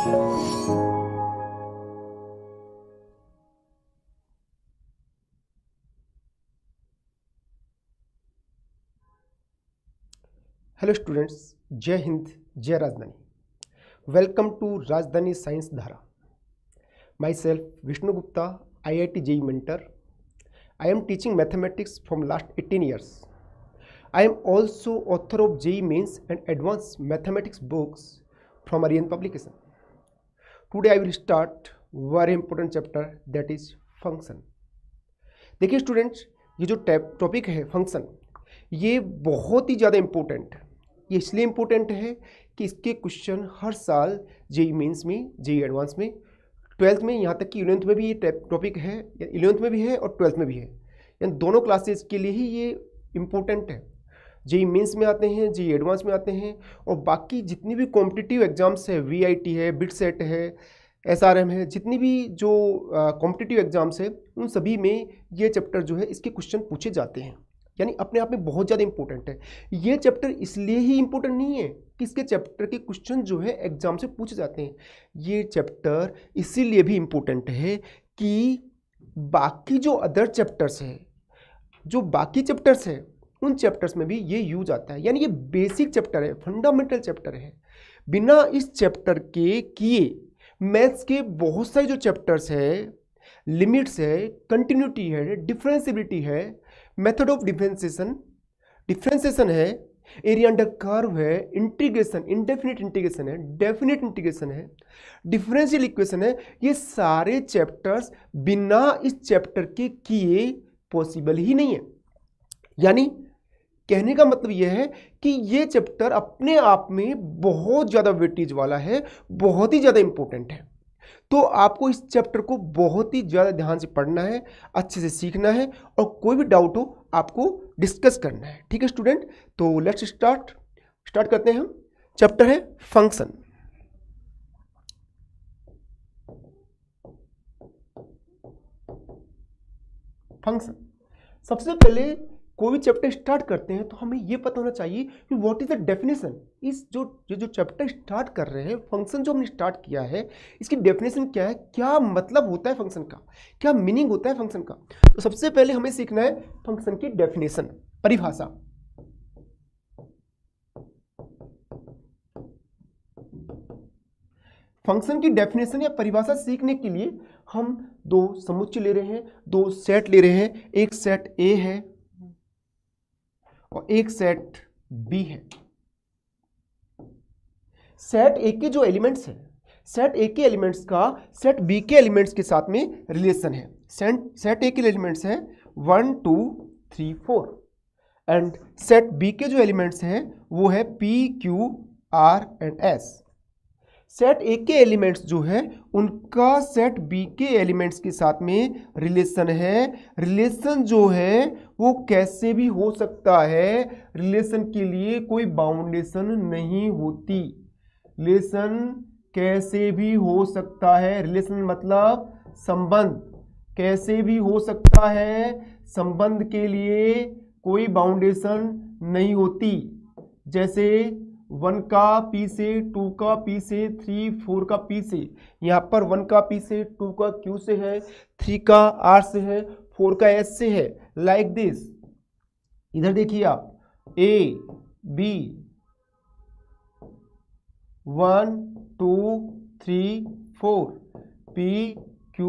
Hello students, जय हिंद, जय राजधानी। वेलकम टू राजधानी साइंस धारा। My self Vishnu Gupta, IIT JEE mentor. I am teaching mathematics from last 18 years. I am also author of JEE Mains and Advanced Mathematics books from Aryan Publication. Today I will start very important chapter, that is function. देखिए students, ये जो topic है function, ये बहुत ही ज़्यादा important है। ये इसलिए इम्पोर्टेंट है कि इसके क्वेश्चन हर साल JEE मेंस में, JEE एडवांस में, 12th में, यहाँ तक कि 11th में भी ये टॉपिक है, 11th में भी है और 12th में भी है। यानी दोनों क्लासेस के लिए ही ये इम्पोर्टेंट है। JEE मेंस में आते हैं, JEE एडवांस में आते हैं, और बाकी जितनी भी कॉम्पिटिटिव एग्जाम्स है, VIT है, बिटसेट है, SRM है, जितनी भी जो कॉम्पिटिटिव एग्जाम्स है, उन सभी में ये चैप्टर जो है इसके क्वेश्चन पूछे जाते हैं। यानी अपने आप में बहुत ज़्यादा इंपॉर्टेंट है। ये चैप्टर इसलिए ही इंपॉर्टेंट नहीं है कि इसके चैप्टर के क्वेश्चन जो है एग्जाम से पूछे जाते हैं। ये चैप्टर इसीलिए भी इंपॉर्टेंट है कि बाकी जो अदर चैप्टर्स है, जो बाकी चैप्टर्स है, उन चैप्टर्स में भी ये यूज आता है। यानी ये बेसिक चैप्टर है, फंडामेंटल चैप्टर है। बिना इस चैप्टर के किए मैथ्स के बहुत सारे जो चैप्टर्स है, लिमिट्स है, कंटिन्यूटी है, डिफरेंशियबिलिटी है, मेथड ऑफ डिफरेंशिएशन है, एरिया अंडर कर्व है, इंटीग्रेशन, इंडेफिनिट इंटीग्रेशन है, डेफिनिट इंटीग्रेशन है, डिफरेंशियल इक्वेशन है, ये सारे चैप्टर्स बिना इस चैप्टर के किए पॉसिबल ही नहीं है। यानी कहने का मतलब यह है कि ये चैप्टर अपने आप में बहुत ज़्यादा वेटेज वाला है, बहुत ही ज़्यादा इंपॉर्टेंट है। तो आपको इस चैप्टर को बहुत ही ज़्यादा ध्यान से पढ़ना है, अच्छे से सीखना है, और कोई भी डाउट हो आपको डिस्कस करना है। ठीक है स्टूडेंट, तो लेट्स स्टार्ट करते हैं हम। चैप्टर है फंक्शन। फंक्शन सबसे पहले कोई भी चैप्टर स्टार्ट करते हैं तो हमें यह पता होना चाहिए कि व्हाट इज द डेफिनेशन। इस जो चैप्टर स्टार्ट कर रहे हैं, फंक्शन जो हमने स्टार्ट किया है, इसकी डेफिनेशन क्या है, क्या मतलब होता है फंक्शन का, क्या मीनिंग होता है फंक्शन का। तो सबसे पहले हमें सीखना है फंक्शन की डेफिनेशन, परिभाषा। फंक्शन की डेफिनेशन या परिभाषा सीखने के लिए हम दो समुच्चय ले रहे हैं, दो सेट ले रहे हैं। एक सेट A है और एक सेट B है। सेट A के जो एलिमेंट्स हैं, सेट A के एलिमेंट्स का सेट B के एलिमेंट्स के साथ में रिलेशन है। सेट A के एलिमेंट्स हैं 1 2 3 4, एंड सेट B के जो एलिमेंट्स हैं वो है P Q R and S। Set A के एलिमेंट्स जो है उनका सेट B के एलिमेंट्स के साथ में रिलेशन है। रिलेशन जो है वो कैसे भी हो सकता है, रिलेशन के लिए कोई बाउंडेशन नहीं होती। रिलेशन कैसे भी हो सकता है, रिलेशन मतलब संबंध, कैसे भी हो सकता है, संबंध के लिए कोई बाउंडेशन नहीं होती। जैसे 1 का P से, 2 का P से, 3 4 का P से। यहाँ पर 1 का P से, 2 का Q से है, 3 का R से है, 4 का S से है, लाइक दिस। इधर देखिए आप, A B 1 2 3 4, P Q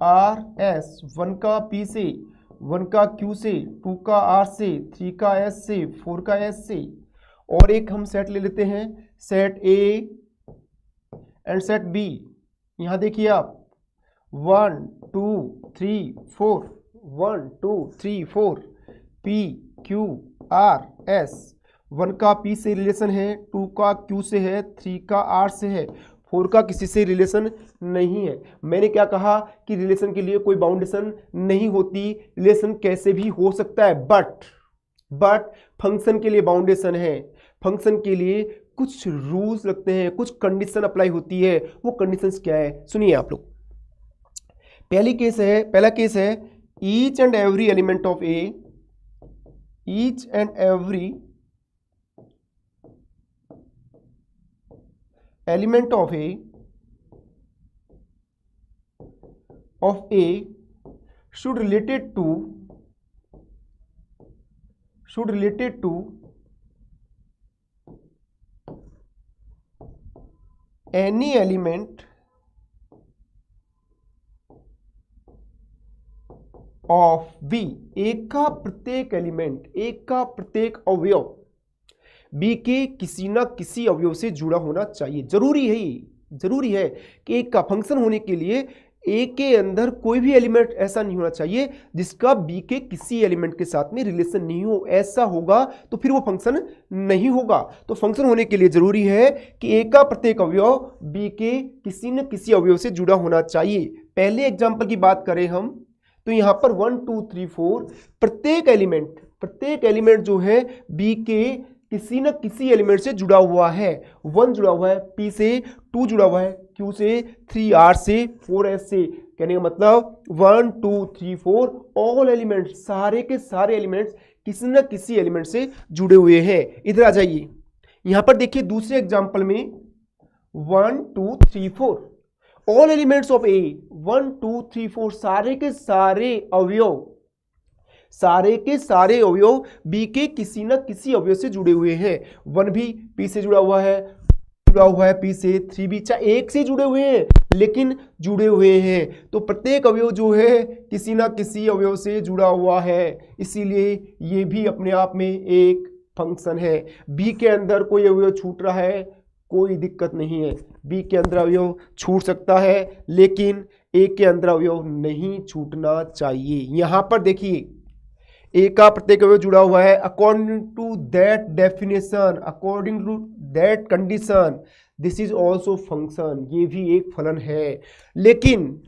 R S, 1 का P से, 1 का Q से, 2 का R से, 3 का S से, 4 का S से। और एक हम सेट ले लेते हैं, set A and set B। यहां देखिए आप 1 2 3 4, 1 2 3 4, P Q R S। 1 का P से रिलेशन है, 2 का Q से है, 3 का R से है, 4 का किसी से रिलेशन नहीं है। मैंने क्या कहा कि रिलेशन के लिए कोई बाउंडेशन नहीं होती, रिलेशन कैसे भी हो सकता है, बट फंक्शन के लिए बाउंडेशन है। फंक्शन के लिए कुछ रूल्स लगते हैं, कुछ कंडीशन अप्लाई होती है। वो कंडीशंस क्या है सुनिए आप लोग। पहला केस है each and every element of A, each and every element of A of A should related to any element of B, एक का प्रत्येक एलिमेंट, एक का प्रत्येक अवयव बी के किसी ना किसी अवयव से जुड़ा होना चाहिए। जरूरी है कि एक का फंक्शन होने के लिए ए के अंदर कोई भी एलिमेंट ऐसा नहीं होना चाहिए जिसका बी के किसी एलिमेंट के साथ में रिलेशन नहीं हो। ऐसा होगा तो फिर वो फंक्शन नहीं होगा। तो फंक्शन होने के लिए जरूरी है कि ए का प्रत्येक अवयव बी के किसी न किसी अवयव से जुड़ा होना चाहिए। पहले एग्जांपल की बात करें हम तो यहां पर 1 2 3 4 प्रत्येक एलिमेंट जो है बी के किसी न किसी एलिमेंट से जुड़ा हुआ है। 1 जुड़ा हुआ है पी से, 2 जुड़ा हुआ है क्यू से, 3 आर से, 4 एस से। कहने का मतलब 1 2 3 4 ऑल एलिमेंट्स, सारे के सारे एलिमेंट्स किसी न किसी एलिमेंट से जुड़े हुए हैं। इधर आ जाइए, यहां पर देखिए दूसरे एग्जांपल में 1 2 3 4 ऑल एलिमेंट्स ऑफ ए, 1 2 3 4 सारे के सारे अवयव बी के किसी न किसी अवयव से जुड़े हुए हैं। 1 भी पी से जुड़ा हुआ है पी से, 3 भी चाहे एक से जुड़े हुए हैं लेकिन जुड़े हुए हैं। तो प्रत्येक अवयव जो है किसी ना किसी अवयव से जुड़ा हुआ है, इसीलिए ये भी अपने आप में एक फंक्शन है। बी के अंदर कोई अवयव छूट रहा है, कोई दिक्कत नहीं है। बी के अंदर अवयव छूट सकता है लेकिन ए के अंदर अवयव नहीं छूटना चाहिए। यहां पर देखिए ए का प्रत्येक अवयव जुड़ा हुआ है according to that definition, according to that condition, this is also function, ये भी एक फलन है। लेकिन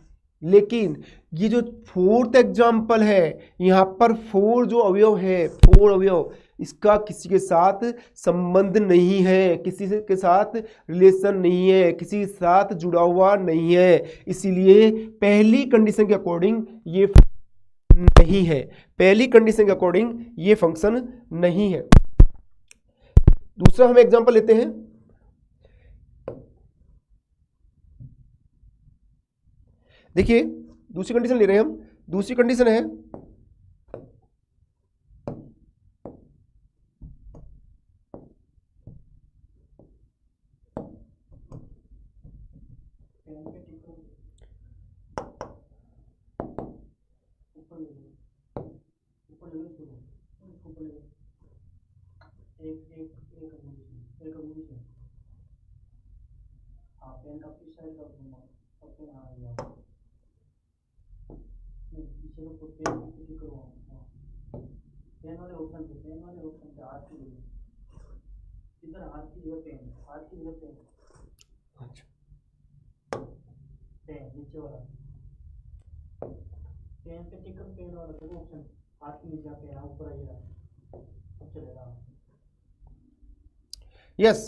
ये जो फोर्थ एग्जाम्पल है यहां पर 4 जो अवयव है, 4 अवयव, इसका किसी के साथ संबंध नहीं है, किसी के साथ रिलेशन नहीं है, किसी के साथ जुड़ा हुआ नहीं है, इसीलिए पहली कंडीशन के अकॉर्डिंग ये नहीं है, पहली कंडीशन के अकॉर्डिंग ये फंक्शन नहीं है। दूसरा हम एग्जांपल लेते हैं, देखिए दूसरी कंडीशन ले रहे हैं हम। दूसरी कंडीशन है यस।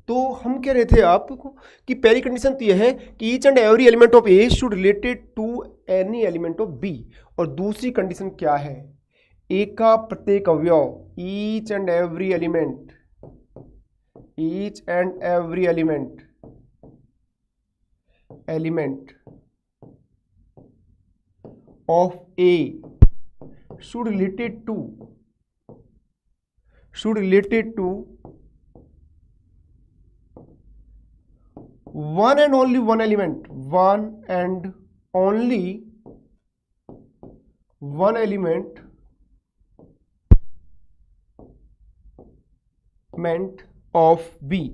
तो हम कह रहे थे आपको कि पहली कंडीशन तो यह है कि each and every element of A should related to any element of B. और दूसरी कंडीशन क्या है, ए का प्रत्येक अवयव, each and every element of A should related to one and only one element of B।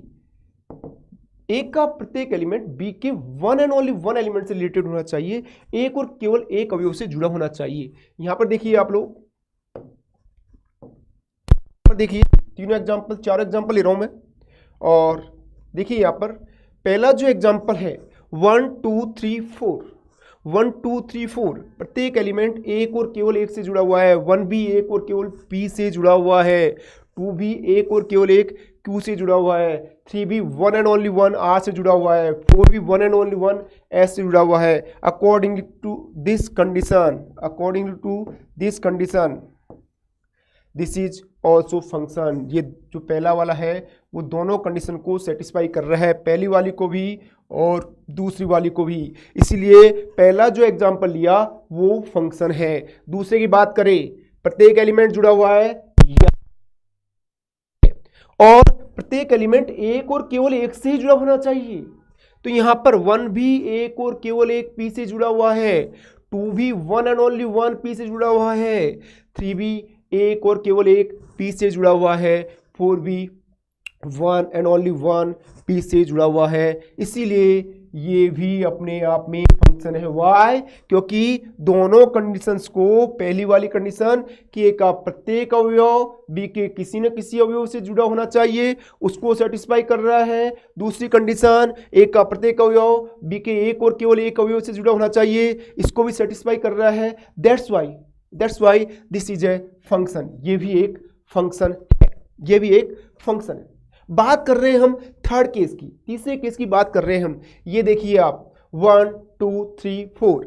ए का प्रत्येक element B के one and only one element से रिलेटेड होना चाहिए, एक और केवल एक अवयव से जुड़ा होना चाहिए। यहां पर देखिए आप लोग, देखिए तीनों एग्जांपल, 4 एग्जांपल ले रहा हूं मैं। और देखिए यहां पर पहला जो एग्जांपल है 1 2 3 4, 1 2 3 4 प्रत्येक एलिमेंट एक और केवल एक से जुड़ा हुआ है। 1 भी एक और केवल पी से जुड़ा हुआ है, 2 भी एक और केवल एक क्यू से जुड़ा हुआ है, 3 भी one and only one R से जुड़ा हुआ है, 4 भी one and only one S से जुड़ा हुआ है। According to this condition this is also function. ये जो पहला वाला है वो दोनों कंडीशन को सेटिस्फाई कर रहा है, पहली वाली को भी और दूसरी वाली को भी। इसीलिए पहला जो एग्जांपल लिया वो फंक्शन है। दूसरे की बात करें, प्रत्येक एलिमेंट जुड़ा हुआ है और प्रत्येक एलिमेंट एक और केवल एक से ही जुड़ा होना चाहिए। तो यहां पर 1 भी एक और केवल एक पी से जुड़ा हुआ है, 2 भी 1 एंड ओनली 1 पी से जुड़ा हुआ है, 3 भी एक और केवल एक पी से जुड़ा हुआ है, 4 भी 1 एंड ओनली 1 पी से जुड़ा हुआ है। इसीलिए ये भी अपने आप में फंक्शन है। वाई? क्योंकि दोनों कंडीशंस को, पहली वाली कंडीशन कि ए का प्रत्येक अवयव बी के किसी न किसी अवयव से जुड़ा होना चाहिए, उसको सेटिस्फाई कर रहा है। दूसरी कंडीशन ए का प्रत्येक अवयव बी के एक और केवल एक अवयव से जुड़ा होना चाहिए, इसको भी सेटिस्फाई कर रहा है। That's why this is a function. ये भी एक फंक्शन है, ये भी एक फंक्शन है। बात कर रहे हैं हम थर्ड केस की, तीसरे केस की बात कर रहे हैं हम। ये देखिए आप 1 2 3 4,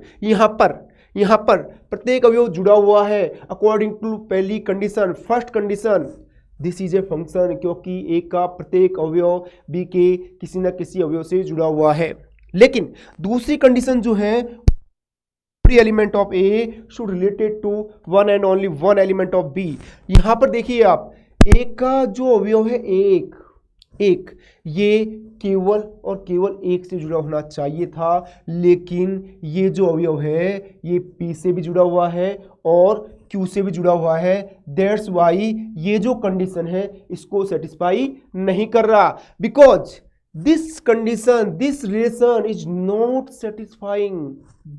यहां पर प्रत्येक अवयव जुड़ा हुआ है अकॉर्डिंग टू पहली condition, first condition. This is a function, क्योंकि ए का प्रत्येक अवयव बी के किसी न किसी अवयव से जुड़ा हुआ है। लेकिन दूसरी कंडीशन जो है, every element of A should related to one and only one element of B। यहां पर देखिए आप, A का जो अवयव है एक, ये केवल और केवल एक से जुड़ा होना चाहिए था, लेकिन ये जो अवयव है ये P से भी जुड़ा हुआ है और Q से भी जुड़ा हुआ है। दैट्स वाई ये जो कंडीशन है इसको सेटिस्फाई नहीं कर रहा, because this condition, this relation is not satisfying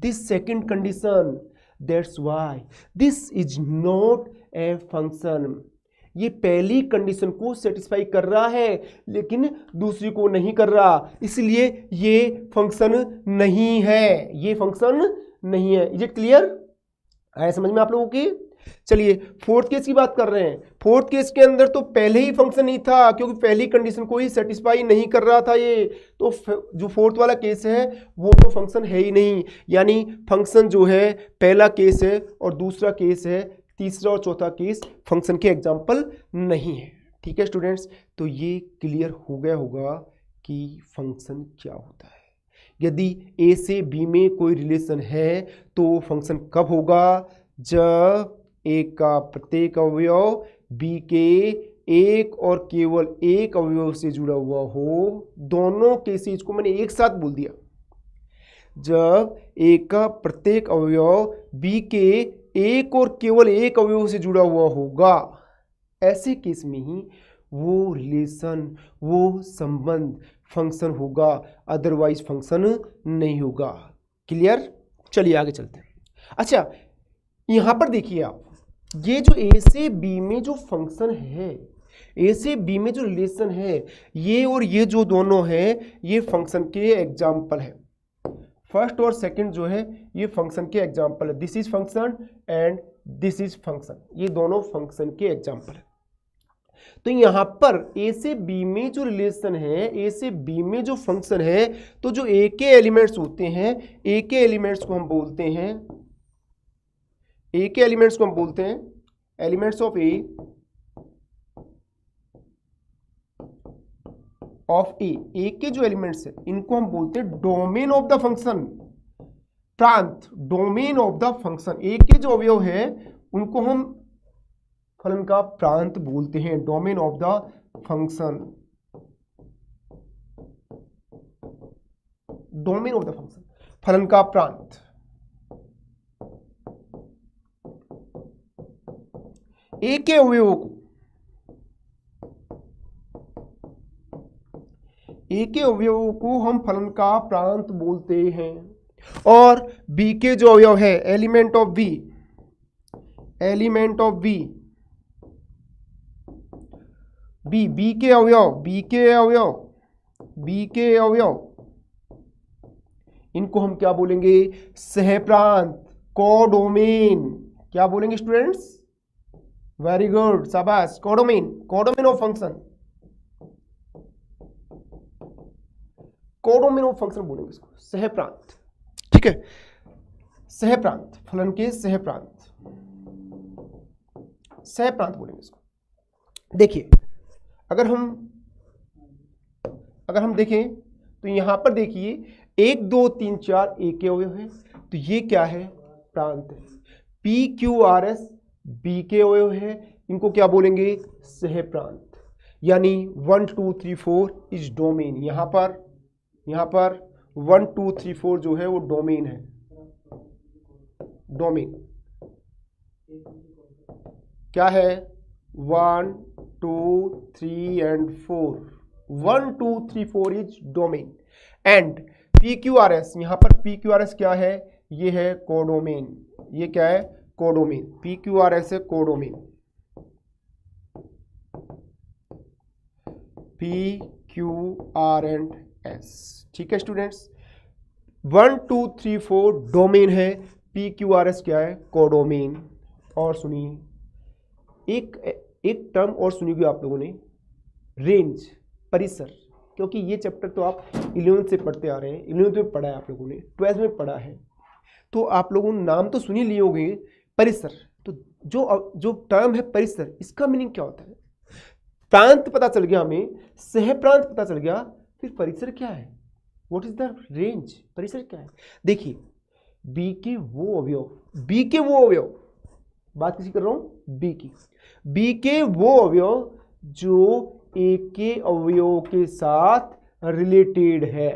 this second condition। That's why this is not a function। ये पहली कंडीशन को सेटिस्फाई कर रहा है लेकिन दूसरी को नहीं कर रहा, इसलिए ये फंक्शन नहीं है, ये फंक्शन नहीं है। Is it clear? आया समझ में आप लोगों की? चलिए फोर्थ केस की बात कर रहे हैं। फोर्थ केस के अंदर तो पहले ही फंक्शन नहीं था, क्योंकि पहली कंडीशन को ही सेटिस्फाई नहीं कर रहा था ये, तो जो फोर्थ वाला केस है वो तो फंक्शन है ही नहीं। यानी फंक्शन जो है पहला केस है और दूसरा केस है, तीसरा और चौथा केस फंक्शन के एग्जाम्पल नहीं है। ठीक है स्टूडेंट्स, तो ये क्लियर हो गया होगा कि फंक्शन क्या होता है। यदि ए से बी में कोई रिलेशन है तो फंक्शन कब होगा? जब ए का प्रत्येक अवयव बी के एक और केवल एक अवयव से जुड़ा हुआ हो। दोनों केसेस को मैंने एक साथ बोल दिया। जब ए का प्रत्येक अवयव बी के एक और केवल एक अवयव से जुड़ा हुआ होगा, ऐसे केस में ही वो रिलेशन, वो संबंध फंक्शन होगा, अदरवाइज फंक्शन नहीं होगा। क्लियर? चलिए आगे चलते हैं। अच्छा, यहां पर देखिए आप, ये जो ए से बी में जो फंक्शन है, ए से बी में जो रिलेशन है, ये और ये जो दोनों हैं ये फंक्शन के एग्जाम्पल है। फर्स्ट और सेकंड जो है ये फंक्शन के एग्जाम्पल है। This is function and this is function, ये दोनों फंक्शन के एग्जाम्पल है। तो यहां पर ए से बी में जो रिलेशन है, ए से बी में जो फंक्शन है, तो जो ए के एलिमेंट्स होते हैं, ए के एलिमेंट्स को हम बोलते हैं, ए के एलिमेंट्स को हम बोलते हैं एलिमेंट्स ऑफ ए, ए के जो एलिमेंट्स है इनको हम बोलते हैं डोमेन ऑफ द फंक्शन, प्रांत, डोमेन ऑफ द फंक्शन। ए के जो अवयव है उनको हम फलन का प्रांत बोलते हैं, domain of the function, domain of the function, फलन का प्रांत। ए के अवयवों को, ए के अवयवों को हम फलन का प्रांत बोलते हैं। और बी के जो अवयव है, element of B, element of B, B के अवयव, बी के अवयव, बी के अवयव, इनको हम क्या बोलेंगे? सहप्रांत, कोडोमेन। क्या बोलेंगे स्टूडेंट्स? वेरी गुड, शाबाश। Codomain, codomain of function, codomain of function बोलेंगे इसको, सहप्रांत। ठीक है, सहप्रांत, फलन के सहप्रांत, सहप्रांत बोलेंगे इसको। देखिए, अगर हम अगर हम देखें तो यहाँ पर देखिए 1 2 3 4 ए के अवयव है, तो ये क्या है, प्रांत है। P Q R S B के अवयव है, इनको क्या बोलेंगे, सह प्रांत। यानी 1 2 3 4 इज डोमेन। यहाँ पर 1 2 3 4 जो है वो डोमेन है, डोमेन क्या है, 1 2 3 and 4, 1 2 3 4 is domain. And P Q R S, यहाँ पर पी क्यू आर एस क्या है, ये है कोडोमेन। ये क्या है, codomain. P Q R S है codomain, P Q R and S. ठीक है स्टूडेंट्स, 1 2 3 4 डोमेन है, पी क्यू आर एस क्या है, कोडोमेन। और सुनिए एक टर्म और सुनिए आप लोगों ने, रेंज, परिसर, क्योंकि ये चैप्टर तो आप 11th से पढ़ते आ रहे हैं, 11th में पढ़ा है आप लोगों ने, 12th में पढ़ा है, तो आप लोगों ने नाम तो सुन ही लिए होंगे, परिसर। तो जो टर्म है परिसर, इसका मीनिंग क्या होता है, प्रांत पता चल गया हमें, सह प्रांत पता चल गया, फिर परिसर क्या है, व्हाट इज द रेंज, परिसर क्या है। देखिए बी के वो अवयव, बात किसी कर रहा हूं, बी के वो अवयव जो ए के अवयव के साथ रिलेटेड है।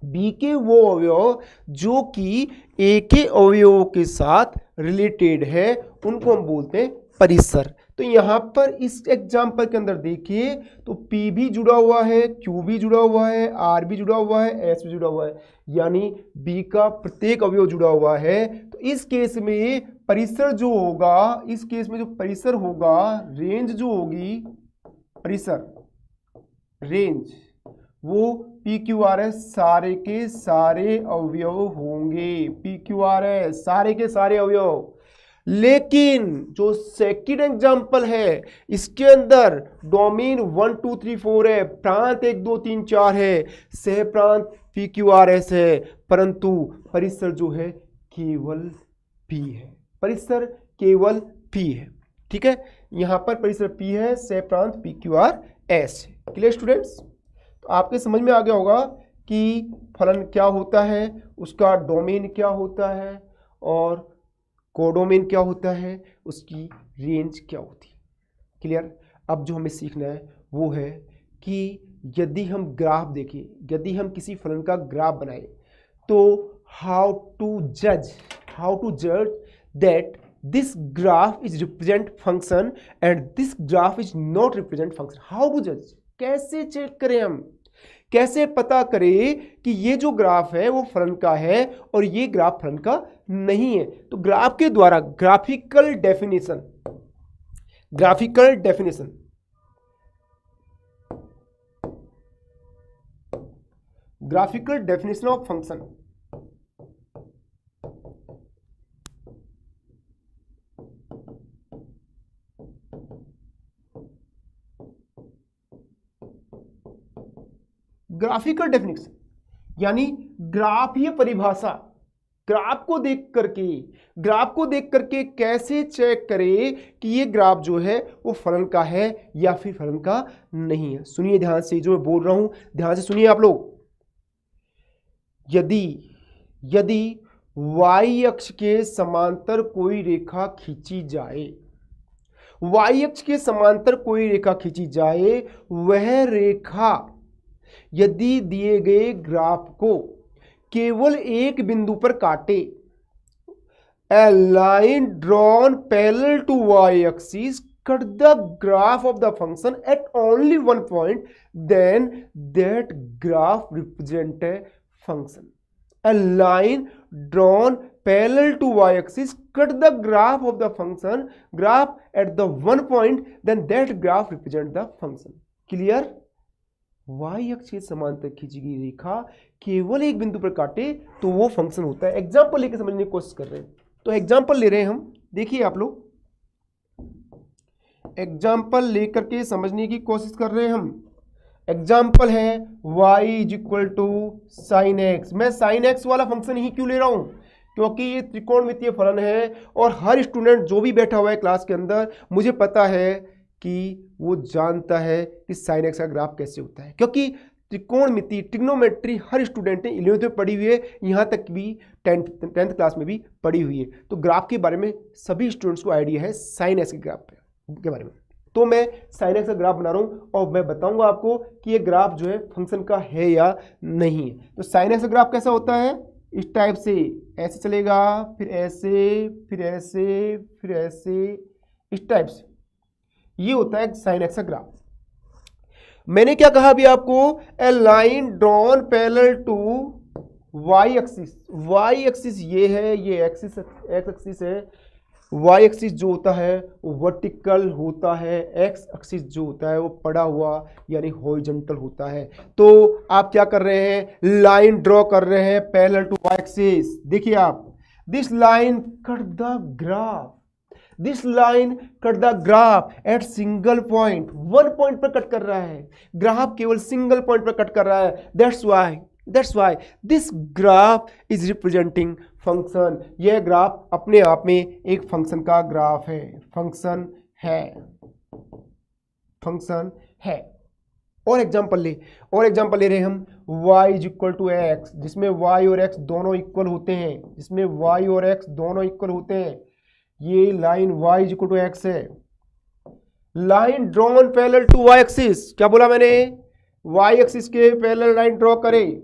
बी के वो अवयव जो कि ए के अवयवों के साथ रिलेटेड है, उनको हम बोलते हैं परिसर। तो यहां पर इस एग्जांपल के अंदर देखिए तो P भी जुड़ा हुआ है, Q भी जुड़ा हुआ है, R भी जुड़ा हुआ है, S भी जुड़ा हुआ है, यानी B का प्रत्येक अवयव जुड़ा हुआ है। तो इस केस में परिसर जो होगा, इस केस में जो परिसर होगा, रेंज जो होगी, परिसर रेंज, वो पी क्यू आर एस सारे के सारे अवयव होंगे, पी क्यू आर एस सारे के सारे अवयव। लेकिन जो सेकंड एग्जांपल है, इसके अंदर डोमेन 1 2 3 4 है, प्रांत 1 2 3 4 है, सह प्रांत पी क्यू आर एस है, परंतु परिसर जो है केवल पी है, परिसर केवल पी है। ठीक है, यहां पर परिसर पी है, सह प्रांत पी क्यू आर एस है। क्लियर स्टूडेंट्स, तो आपके समझ में आ गया होगा कि फलन क्या होता है, उसका डोमेन क्या होता है, और कोडोमेन क्या होता है, उसकी रेंज क्या होती है। क्लियर। अब जो हमें सीखना है वो है कि यदि हम ग्राफ देखें, यदि हम किसी फलन का ग्राफ बनाए, तो हाउ टू जज that this graph is represent function and this graph is not represent function. How to जज, कैसे चेक करें, हम कैसे पता करें कि ये जो ग्राफ है वो फलन का है और ये ग्राफ फलन का नहीं है। तो ग्राफ के द्वारा graphical definition of function, graphical definition यानी ग्राफीय परिभाषा। ग्राफ को देख करके कैसे चेक करें कि ये ग्राफ जो है वो फलन का है या फिर फलन का नहीं है। सुनिए ध्यान से, जो मैं बोल रहा हूं ध्यान से सुनिए आप लोग। यदि y अक्ष के समांतर कोई रेखा खींची जाए, y अक्ष के समांतर कोई रेखा खींची जाए, वह रेखा यदि दिए गए ग्राफ को केवल एक बिंदु पर काटे, a line drawn parallel to y-axis cut the graph of the function at only one point, then that graph represent a function. A line drawn parallel to y-axis cut the graph of the function graph at the one point, then that graph represent the function. Clear? y अक्ष के समांतर खींची गई रेखा केवल एक बिंदु पर काटे तो वो फंक्शन होता है। एग्जांपल लेके समझने की कोशिश कर रहे हैं, तो एग्जांपल ले रहे हैं हम। देखिए आप लोग, एग्जांपल लेकर के समझने की कोशिश कर रहे हैं हम। एग्जांपल है y is equal to sine x. मैं साइन एक्स वाला फंक्शन ही क्यों ले रहा हूं, क्योंकि ये त्रिकोणमितीय फलन है और हर स्टूडेंट जो भी बैठा हुआ है क्लास के अंदर, मुझे पता है कि वो जानता है कि साइन एक्स का ग्राफ कैसे होता है, क्योंकि त्रिकोणमिति, ट्रिग्नोमेट्री हर स्टूडेंट ने 11th में पढ़ी हुई है, यहाँ तक भी 10th क्लास में भी पढ़ी हुई है। तो ग्राफ के बारे में सभी स्टूडेंट्स को आइडिया है साइन एक्स के ग्राफ के बारे में। तो मैं साइन एक्स का ग्राफ बना रहा हूँ और मैं बताऊंगा आपको कि ये ग्राफ जो है फंक्शन का है या नहीं है। तो साइन एक्स का ग्राफ कैसा होता है, इस टाइप से ऐसे चलेगा, फिर ऐसे, फिर ऐसे, फिर ऐसे, इस टाइप से। ये होता है साइन एक्स का ग्राफ। मैंने क्या कहा अभी आपको, a line drawn parallel to Y axis. Y axis ये है, ये एक्सिस एक्स एक्सिस है। वाई एक्सिस जो होता है वो वर्टिकल होता है, एक्स एक्सिस जो होता है वो पड़ा हुआ यानी हॉरिजॉन्टल होता है। तो आप क्या कर रहे हैं, लाइन ड्रॉ कर रहे हैं पैरेलल टू वाई एक्सिस। देखिए आप, this line cut the graph, this line cut the graph at single point, one point पर कट कर रहा है, ग्राफ केवल सिंगल पॉइंट पर कट कर रहा है। That's why this graph is representing function. यह ग्राफ अपने आप में एक फंक्शन का ग्राफ है, फंक्शन है। और एग्जांपल ले रहे हैं हम, y is equal to X, जिसमें y और x दोनों इक्वल होते हैं, ये line y is equal to X है। Line drawn parallel to y axis, क्या बोला मैंने, y एक्सिस के पैरेलल लाइन ड्रॉ करें,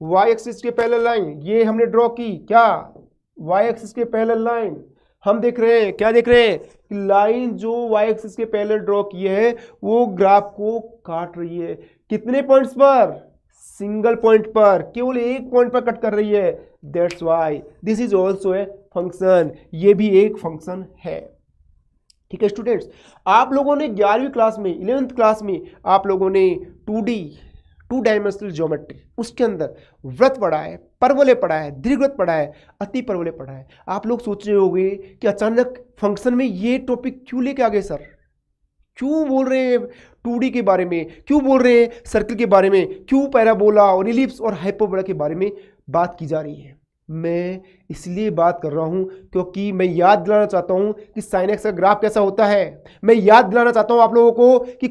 y एक्सिस के पैरेलल लाइन ये हमने ड्रॉ की, क्या y एक्सिस के पैरेलल लाइन हम देख रहे हैं, क्या देख रहे हैं कि लाइन जो y एक्सिस के पैरेलल ड्रॉ की है वो ग्राफ को काट रही है। कितने पॉइंट्स पर, सिंगल पॉइंट पर, केवल एक पॉइंट पर कट कर रही है। That's why this is also a function, ये भी एक फंक्शन है। ठीक है स्टूडेंट्स, आप लोगों ने 11वीं क्लास में, 11th क्लास में आप लोगों ने 2D, 2 डायमेंशनल ज्योमेट्री, उसके अंदर वृत्त पढ़ा है, परवलय पढ़ा है, दीर्घवृत्त पढ़ा है, अति परवलय पढ़ा है। आप लोग सोच रहे होंगे कि अचानक फंक्शन में ये टॉपिक क्यों लेके आ गए सर, क्यों बोल रहे हैं 2D के बारे में, क्यों बोल रहे हैं सर्कल के बारे में, क्यों पैराबोला और इलिप्स और हाइपरबोला के बारे में बात की जा रही है। मैं इसलिए बात कर रहा हूं क्योंकि मैं याद दिलाना चाहता हूं कि साइन एक्स का ग्राफ कैसा होता है। मैं याद दिलाना चाहता हूं आप लोगों को कि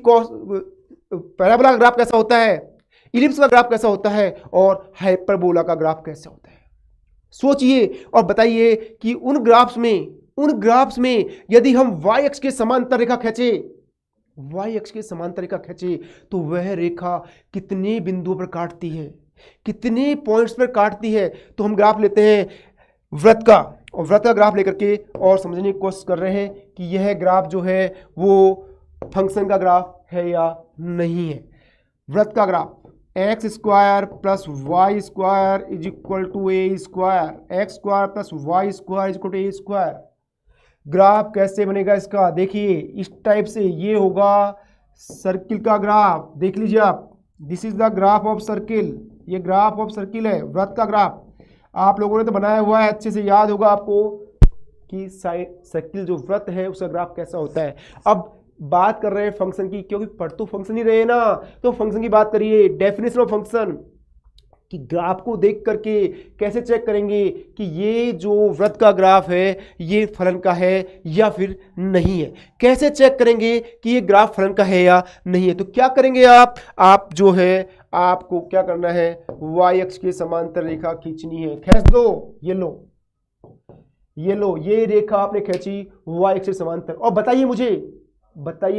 पैराबोला का ग्राफ कैसा होता है, इलिप्स का ग्राफ कैसा होता है और हाइपरबोला का ग्राफ कैसा होता है। सोचिए और बताइए कि उन ग्राफ्स में यदि हम y एक्स के समांतर रेखा खींचे, तो वह रेखा कितने बिंदुओं पर काटती है, कितने पॉइंट्स पर काटती है। तो हम ग्राफ लेते हैं वृत्त का, और वृत्त का ग्राफ लेकर के और समझने की कोशिश कर रहे हैं कि यह ग्राफ जो है वो फंक्शन का ग्राफ है या नहीं है। वृत्त का graph x square plus y square is equal to a square, x square plus y square is equal to a square. Graph कैसे बनेगा इसका, देखिए इस टाइप से ये होगा सर्किल का ग्राफ। देख लीजिए आप, this is the graph of circle, ये ग्राफ ऑफ सर्किल है, वृत्त का ग्राफ। आप लोगों ने तो बनाया हुआ है, अच्छे से याद होगा आपको कि सर्किल जो वृत्त है उसका ग्राफ कैसा होता है। अब बात कर रहे हैं फंक्शन की, क्योंकि पढ़ तो फंक्शन ही रहे ना, तो फंक्शन की बात करिए। डेफिनेशन ऑफ फंक्शन, कि ग्राफ को देख करके कैसे चेक करेंगे कि ये जो वृत्त का ग्राफ है ये फलन का है या फिर नहीं है। कैसे चेक करेंगे कि ये ग्राफ फलन का है या नहीं है, तो क्या करेंगे आप जो है आपको क्या करना है, y अक्ष के समांतर रेखा खींचनी है। खींच दो, ये लो ये रेखा आपने खींची y अक्ष के समांतर। और बताइए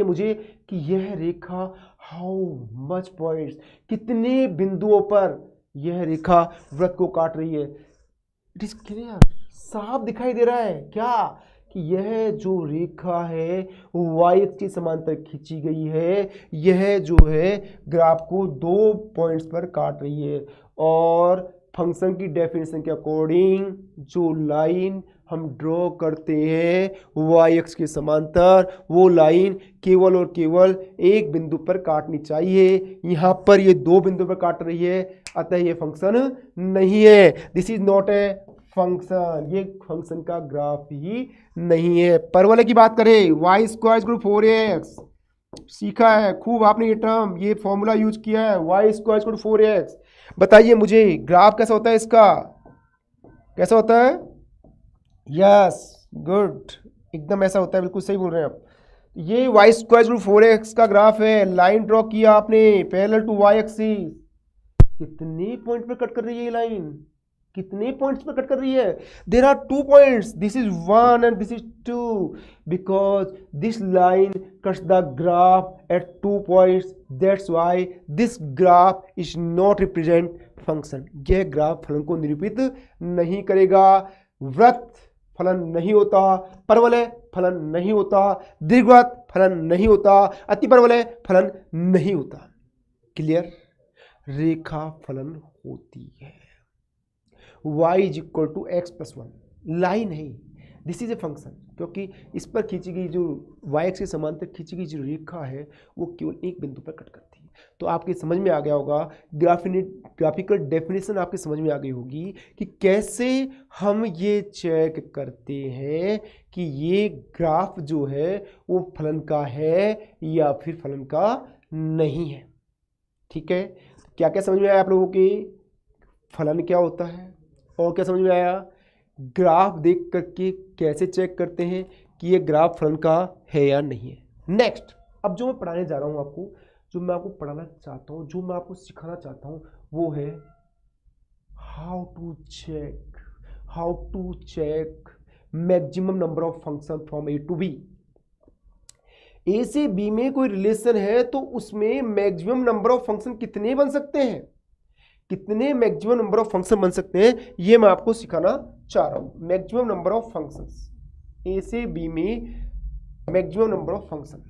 मुझे कि यह रेखा हाउ मच पॉइंट्स, कितने बिंदुओं पर यह रेखा वृत्त को काट रही है। इट इज क्लियर, साफ दिखाई दे रहा है क्या कि यह जो रेखा है y अक्ष के समांतर खींची गई है, यह जो है ग्राफ को 2 पॉइंट्स पर काट रही है। और फंक्शन की डेफिनेशन के अकॉर्डिंग जो लाइन हम ड्रॉ करते हैं y अक्ष के समांतर, वो लाइन केवल और केवल एक बिंदु पर काटनी चाहिए। यहाँ पर ये 2 बिंदु पर काट रही है, अतः ये फंक्शन नहीं है। This is not a function, ये फंक्शन का ग्राफ ही नहीं है। परवलय की बात करें, Y square equal to 4x, सीखा है खूब आपने ये टर्म, ये फॉर्मूला यूज किया है, Y square equal to 4x। बताइए मुझे ग्राफ कैसा होता है इसका, कैसा होता है? यस गुड, एकदम ऐसा होता है, बिल्कुल सही बोल रहे हैं आप। ये Y square equal to 4x का ग्राफ है, लाइन ड्रॉ किया आपने पैरेलल टू वाई एक्सिस, कितने पॉइंट पर कट कर रही है ये लाइन, कितने पॉइंट्स पर कट कर रही है? There are 2 points, this is 1 and this is 2, because this line cuts the graph at 2 points, that's why this graph is not represent function. यह ग्राफ फलन को निरूपित नहीं करेगा। वृत्त फलन नहीं होता, परवलय फलन नहीं होता, दीर्घवृत्त फलन नहीं होता, अतिपरवलय फलन नहीं होता। क्लियर? रेखा फलन होती है। y is equal to x plus 1 line है, दिस इज ए फंक्शन, क्योंकि इस पर खींची गई जो y एक्स के समांतर खींची गई जो रेखा है वो केवल एक बिंदु पर कट करती है। तो आपके समझ में आ गया होगा, ग्राफिकल डेफिनेशन आपके समझ में आ गई होगी कि कैसे हम ये चेक करते हैं कि ये ग्राफ जो है वो फलन का है या फिर फलन का नहीं है। ठीक है, क्या क्या समझ में आया आप लोगों के? फलन क्या होता है और क्या समझ में आया? ग्राफ देख करके कैसे चेक करते हैं कि ये ग्राफ फलन का है या नहीं है। नेक्स्ट, अब जो मैं पढ़ाने जा रहा हूँ आपको, जो मैं आपको पढ़ाना चाहता हूँ, जो मैं आपको सिखाना चाहता हूँ, वो है how to check maximum number of function from A to B. A से बी में कोई रिलेशन है तो उसमें मैक्सिमम नंबर ऑफ फंक्शन कितने बन सकते हैं, कितने मैक्सिमम नंबर ऑफ फंक्शन बन सकते हैं, ये मैं आपको सिखाना चाह रहा हूं। मैक्सिमम नंबर ऑफ फंक्शंस, ए से बी में मैक्सिमम नंबर ऑफ फंक्शन।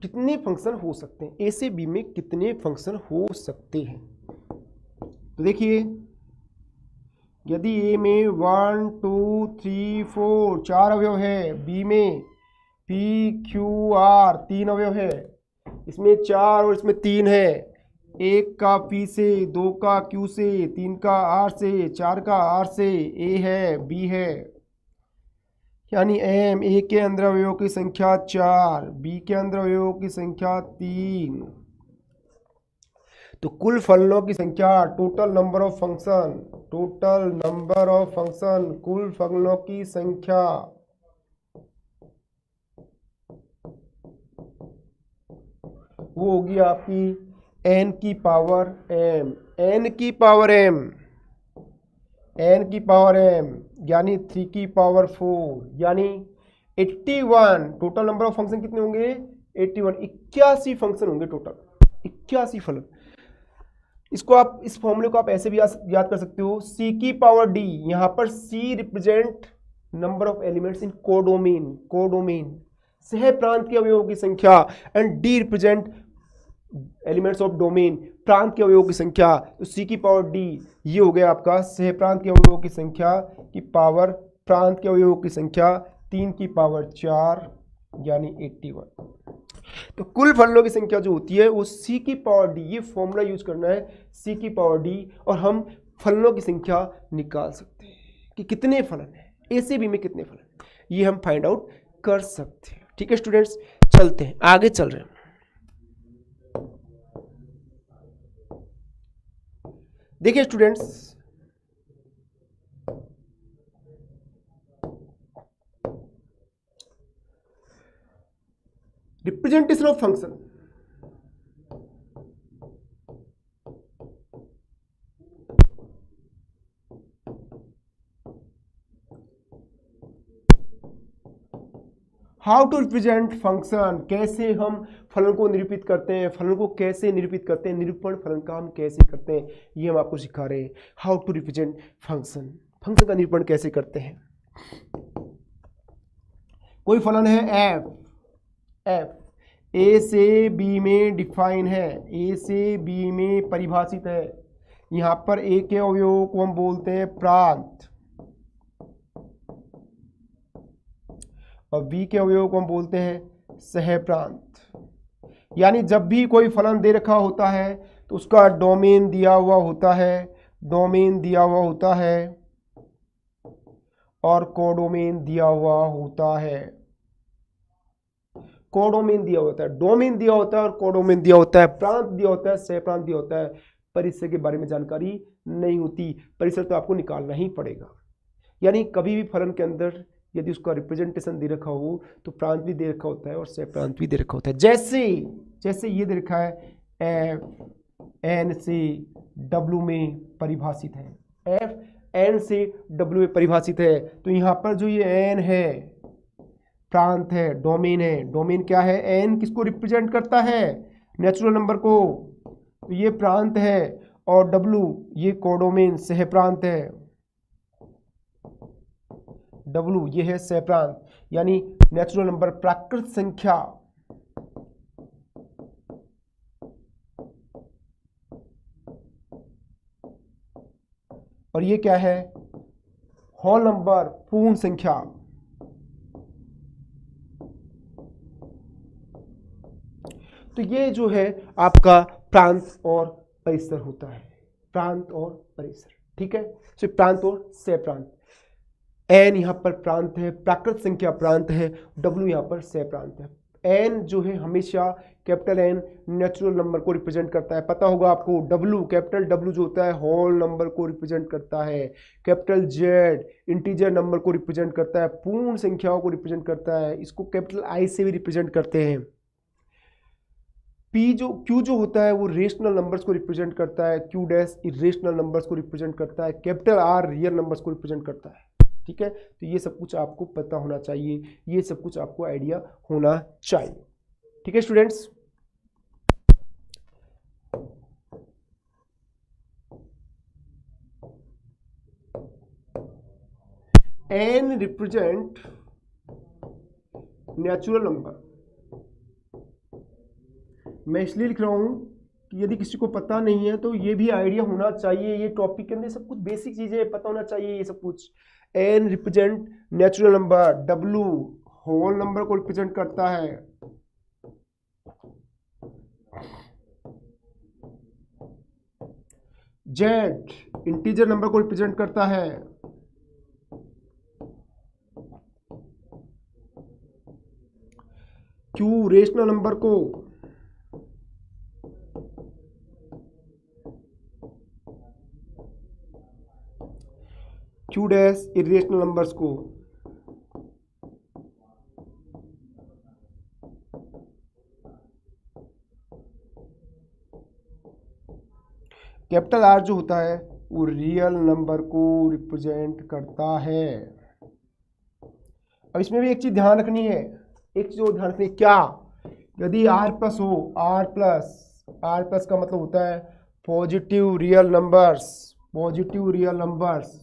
कितने फंक्शन हो सकते हैं, ए से बी में कितने फंक्शन हो सकते हैं? तो देखिए, यदि ए में 1 2 3 4 4 अवयव है, बी में पी क्यू आर 3 अवयव है, इसमें 4 और इसमें 3 है, 1 का पी से, 2 का क्यू से, 3 का आर से, 4 का आर से, ए है, बी है, यानी एम, ए के अंदर अवयवों की संख्या 4, बी के अंदर अवयवों की संख्या 3, तो कुल फलनों की संख्या, टोटल नंबर ऑफ फंक्शन, कुल फलनों की संख्या वो होगी आपकी n की पावर m, यानी 3 की पावर 4, यानी 81। टोटल नंबर ऑफ फंक्शन कितने होंगे? 81, 81 फंक्शन होंगे टोटल, 81 फलन। इसको आप, इस फॉर्मूले को आप ऐसे भी याद कर सकते हो, c की पावर d, यहां पर c represent number of elements in codomain, सह प्रांत के अवयवों की संख्या, and d represent elements of domain, प्रांत के अवयवों की संख्या। तो c की पावर d ये हो गया आपका सह प्रांत के अवयवों की संख्या की पावर प्रांत के अवयवों की संख्या 3 की पावर 4, यानी 81। तो कुल फलनों की संख्या जो होती है वो c की पावर d, ये फॉर्मूला यूज करना है, c की पावर d, और हम फलनों की संख्या निकाल सकते हैं कि कितने फलन है, ए से बी में कितने फलन, ये हम फाइंड आउट कर सकते हैं। ठीक है स्टूडेंट्स, चलते हैं आगे, चल रहे हैं। देखिए students, representation of function, how to represent function, कैसे हम फलन को निरूपित करते हैं, फलन को कैसे निरूपित करते हैं, निरूपण फलन का हम कैसे करते हैं, ये हम आपको सिखा रहे हैं। How to represent function, function का निरूपण कैसे करते हैं। कोई फलन है एफ ए से बी में डिफाइन है, ए से बी में परिभाषित है, यहां पर ए के अवयवों को हम बोलते हैं प्रांत और बी के अवयवों को हम बोलते हैं सहप्रांत। यानी जब भी कोई फलन दे रखा होता है तो उसका डोमेन दिया हुआ होता है, और कोडोमेन दिया हुआ होता है। कोडोमेन दिया होता है, डोमेन दिया होता है और कोडोमेन दिया होता है, प्रांत दिया होता है, सह प्रांत दिया होता है, परिसर के बारे में जानकारी नहीं होती। परिसर तो आपको निकालना ही पड़ेगा। यानी कभी भी फलन के अंदर यदि उसका रिप्रेजेंटेशन दे रखा हो तो प्रांत भी दे रखा होता है और सह प्रांत भी दे रखा होता है। जैसे ये दे रखा है एफ एन से डब्ल्यू में परिभाषित है, एफ एन से डब्ल्यू में परिभाषित है। तो यहाँ पर जो ये एन है प्रांत है, डोमेन है। डोमेन क्या है? एन किसको रिप्रेजेंट करता है? नेचुरल नंबर को। तो ये प्रांत है और डब्ल्यू ये कोडोमेन सह प्रांत है, डब्ल्यू ये है सह प्रांत। यानी नेचुरल नंबर प्राकृत संख्या और ये क्या है? होल नंबर पूर्ण संख्या। तो ये जो है आपका प्रांत और परिसर होता है, प्रांत और परिसर। ठीक है, तो प्रांत और सह प्रांत। एन यहाँ पर प्रांत है, प्राकृत संख्या प्रांत है, डब्ल्यू यहाँ पर सह प्रांत है। एन जो है हमेशा कैपिटल एन नेचुरल नंबर को रिप्रेजेंट करता है, पता होगा आपको। डब्ल्यू कैपिटल डब्ल्यू जो होता है होल नंबर को रिप्रेजेंट करता है। कैपिटल जेड इंटीजर नंबर को रिप्रेजेंट करता है, पूर्ण संख्याओं को रिप्रेजेंट करता है। इसको कैपिटल आई से भी रिप्रेजेंट करते हैं। क्यू जो होता है वो रेशनल नंबर्स को रिप्रेजेंट करता है, क्यू डैश इरेशनल नंबर्स को रिप्रेजेंट करता है, कैपिटल आर रियल नंबर्स को रिप्रेजेंट करता है। ठीक है, तो ये सब कुछ आपको पता होना चाहिए, ये सब कुछ आपको आइडिया होना चाहिए। ठीक है students, N represent natural number. मैं इसलिए लिख रहा हूं कि यदि किसी को पता नहीं है तो ये भी आइडिया होना चाहिए। ये टॉपिक के अंदर सब कुछ बेसिक चीजें पता होना चाहिए, ये सब कुछ। N represent natural number, W whole number को रिप्रेजेंट करता है, जेड इंटीजर नंबर को रिप्रेजेंट करता है, क्यू रेशनल नंबर को, क्यू डैश इरेशनल नंबर्स को, कैपिटल आर जो होता है वो रियल नंबर को रिप्रेजेंट करता है। अब इसमें भी एक चीज ध्यान रखनी है, एक चीज और ध्यान रखनी है, क्या? यदि आर प्लस हो, आर प्लस का मतलब होता है positive real numbers, positive real numbers,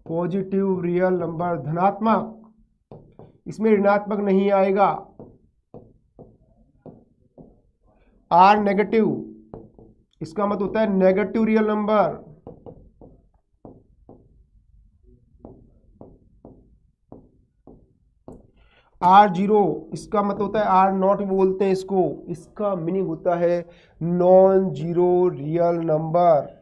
positive real number धनात्मक, इसमें ऋणात्मक नहीं आएगा। आर नेगेटिव, इसका मतलब होता है negative real number. R zero, इसका मतलब होता है आर नॉट बोलते हैं इसको, इसका मीनिंग होता है non zero real number.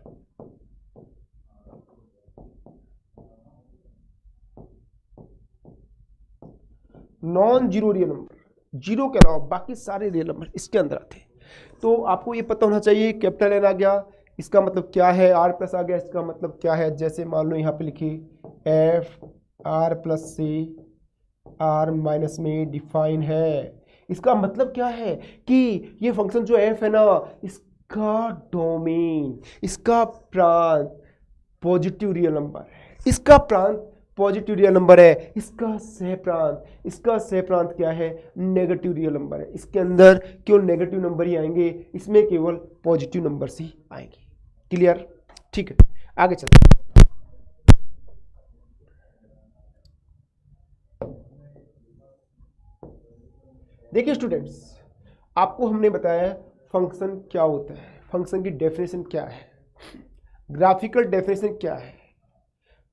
Non zero real number, zero के अलावा बाकी सारे रियल नंबर इसके अंदर आते हैं। तो आपको ये पता होना चाहिए कैपिटल एन आ गया, इसका मतलब क्या है, आर प्लस आ गया, इसका मतलब क्या है। जैसे मान लो यहाँ पे लिखिए एफ आर प्लस से आर माइनस में डिफाइन है। इसका मतलब क्या है कि ये फंक्शन जो एफ है ना, इसका डोमेन, इसका प्रांत पॉजिटिव रियल नंबर है, इसका प्रांत पॉजिटिव रियल नंबर है, इसका सह प्रांत क्या है? नेगेटिव रियल नंबर है। इसके अंदर केवल नेगेटिव नंबर ही आएंगे, इसमें केवल पॉजिटिव नंबर्स ही आएंगे। क्लियर? ठीक है, आगे चलते हैं। देखिए स्टूडेंट्स, आपको हमने बताया फंक्शन क्या होता है, फंक्शन की डेफिनेशन क्या है, ग्राफिकल डेफिनेशन क्या है,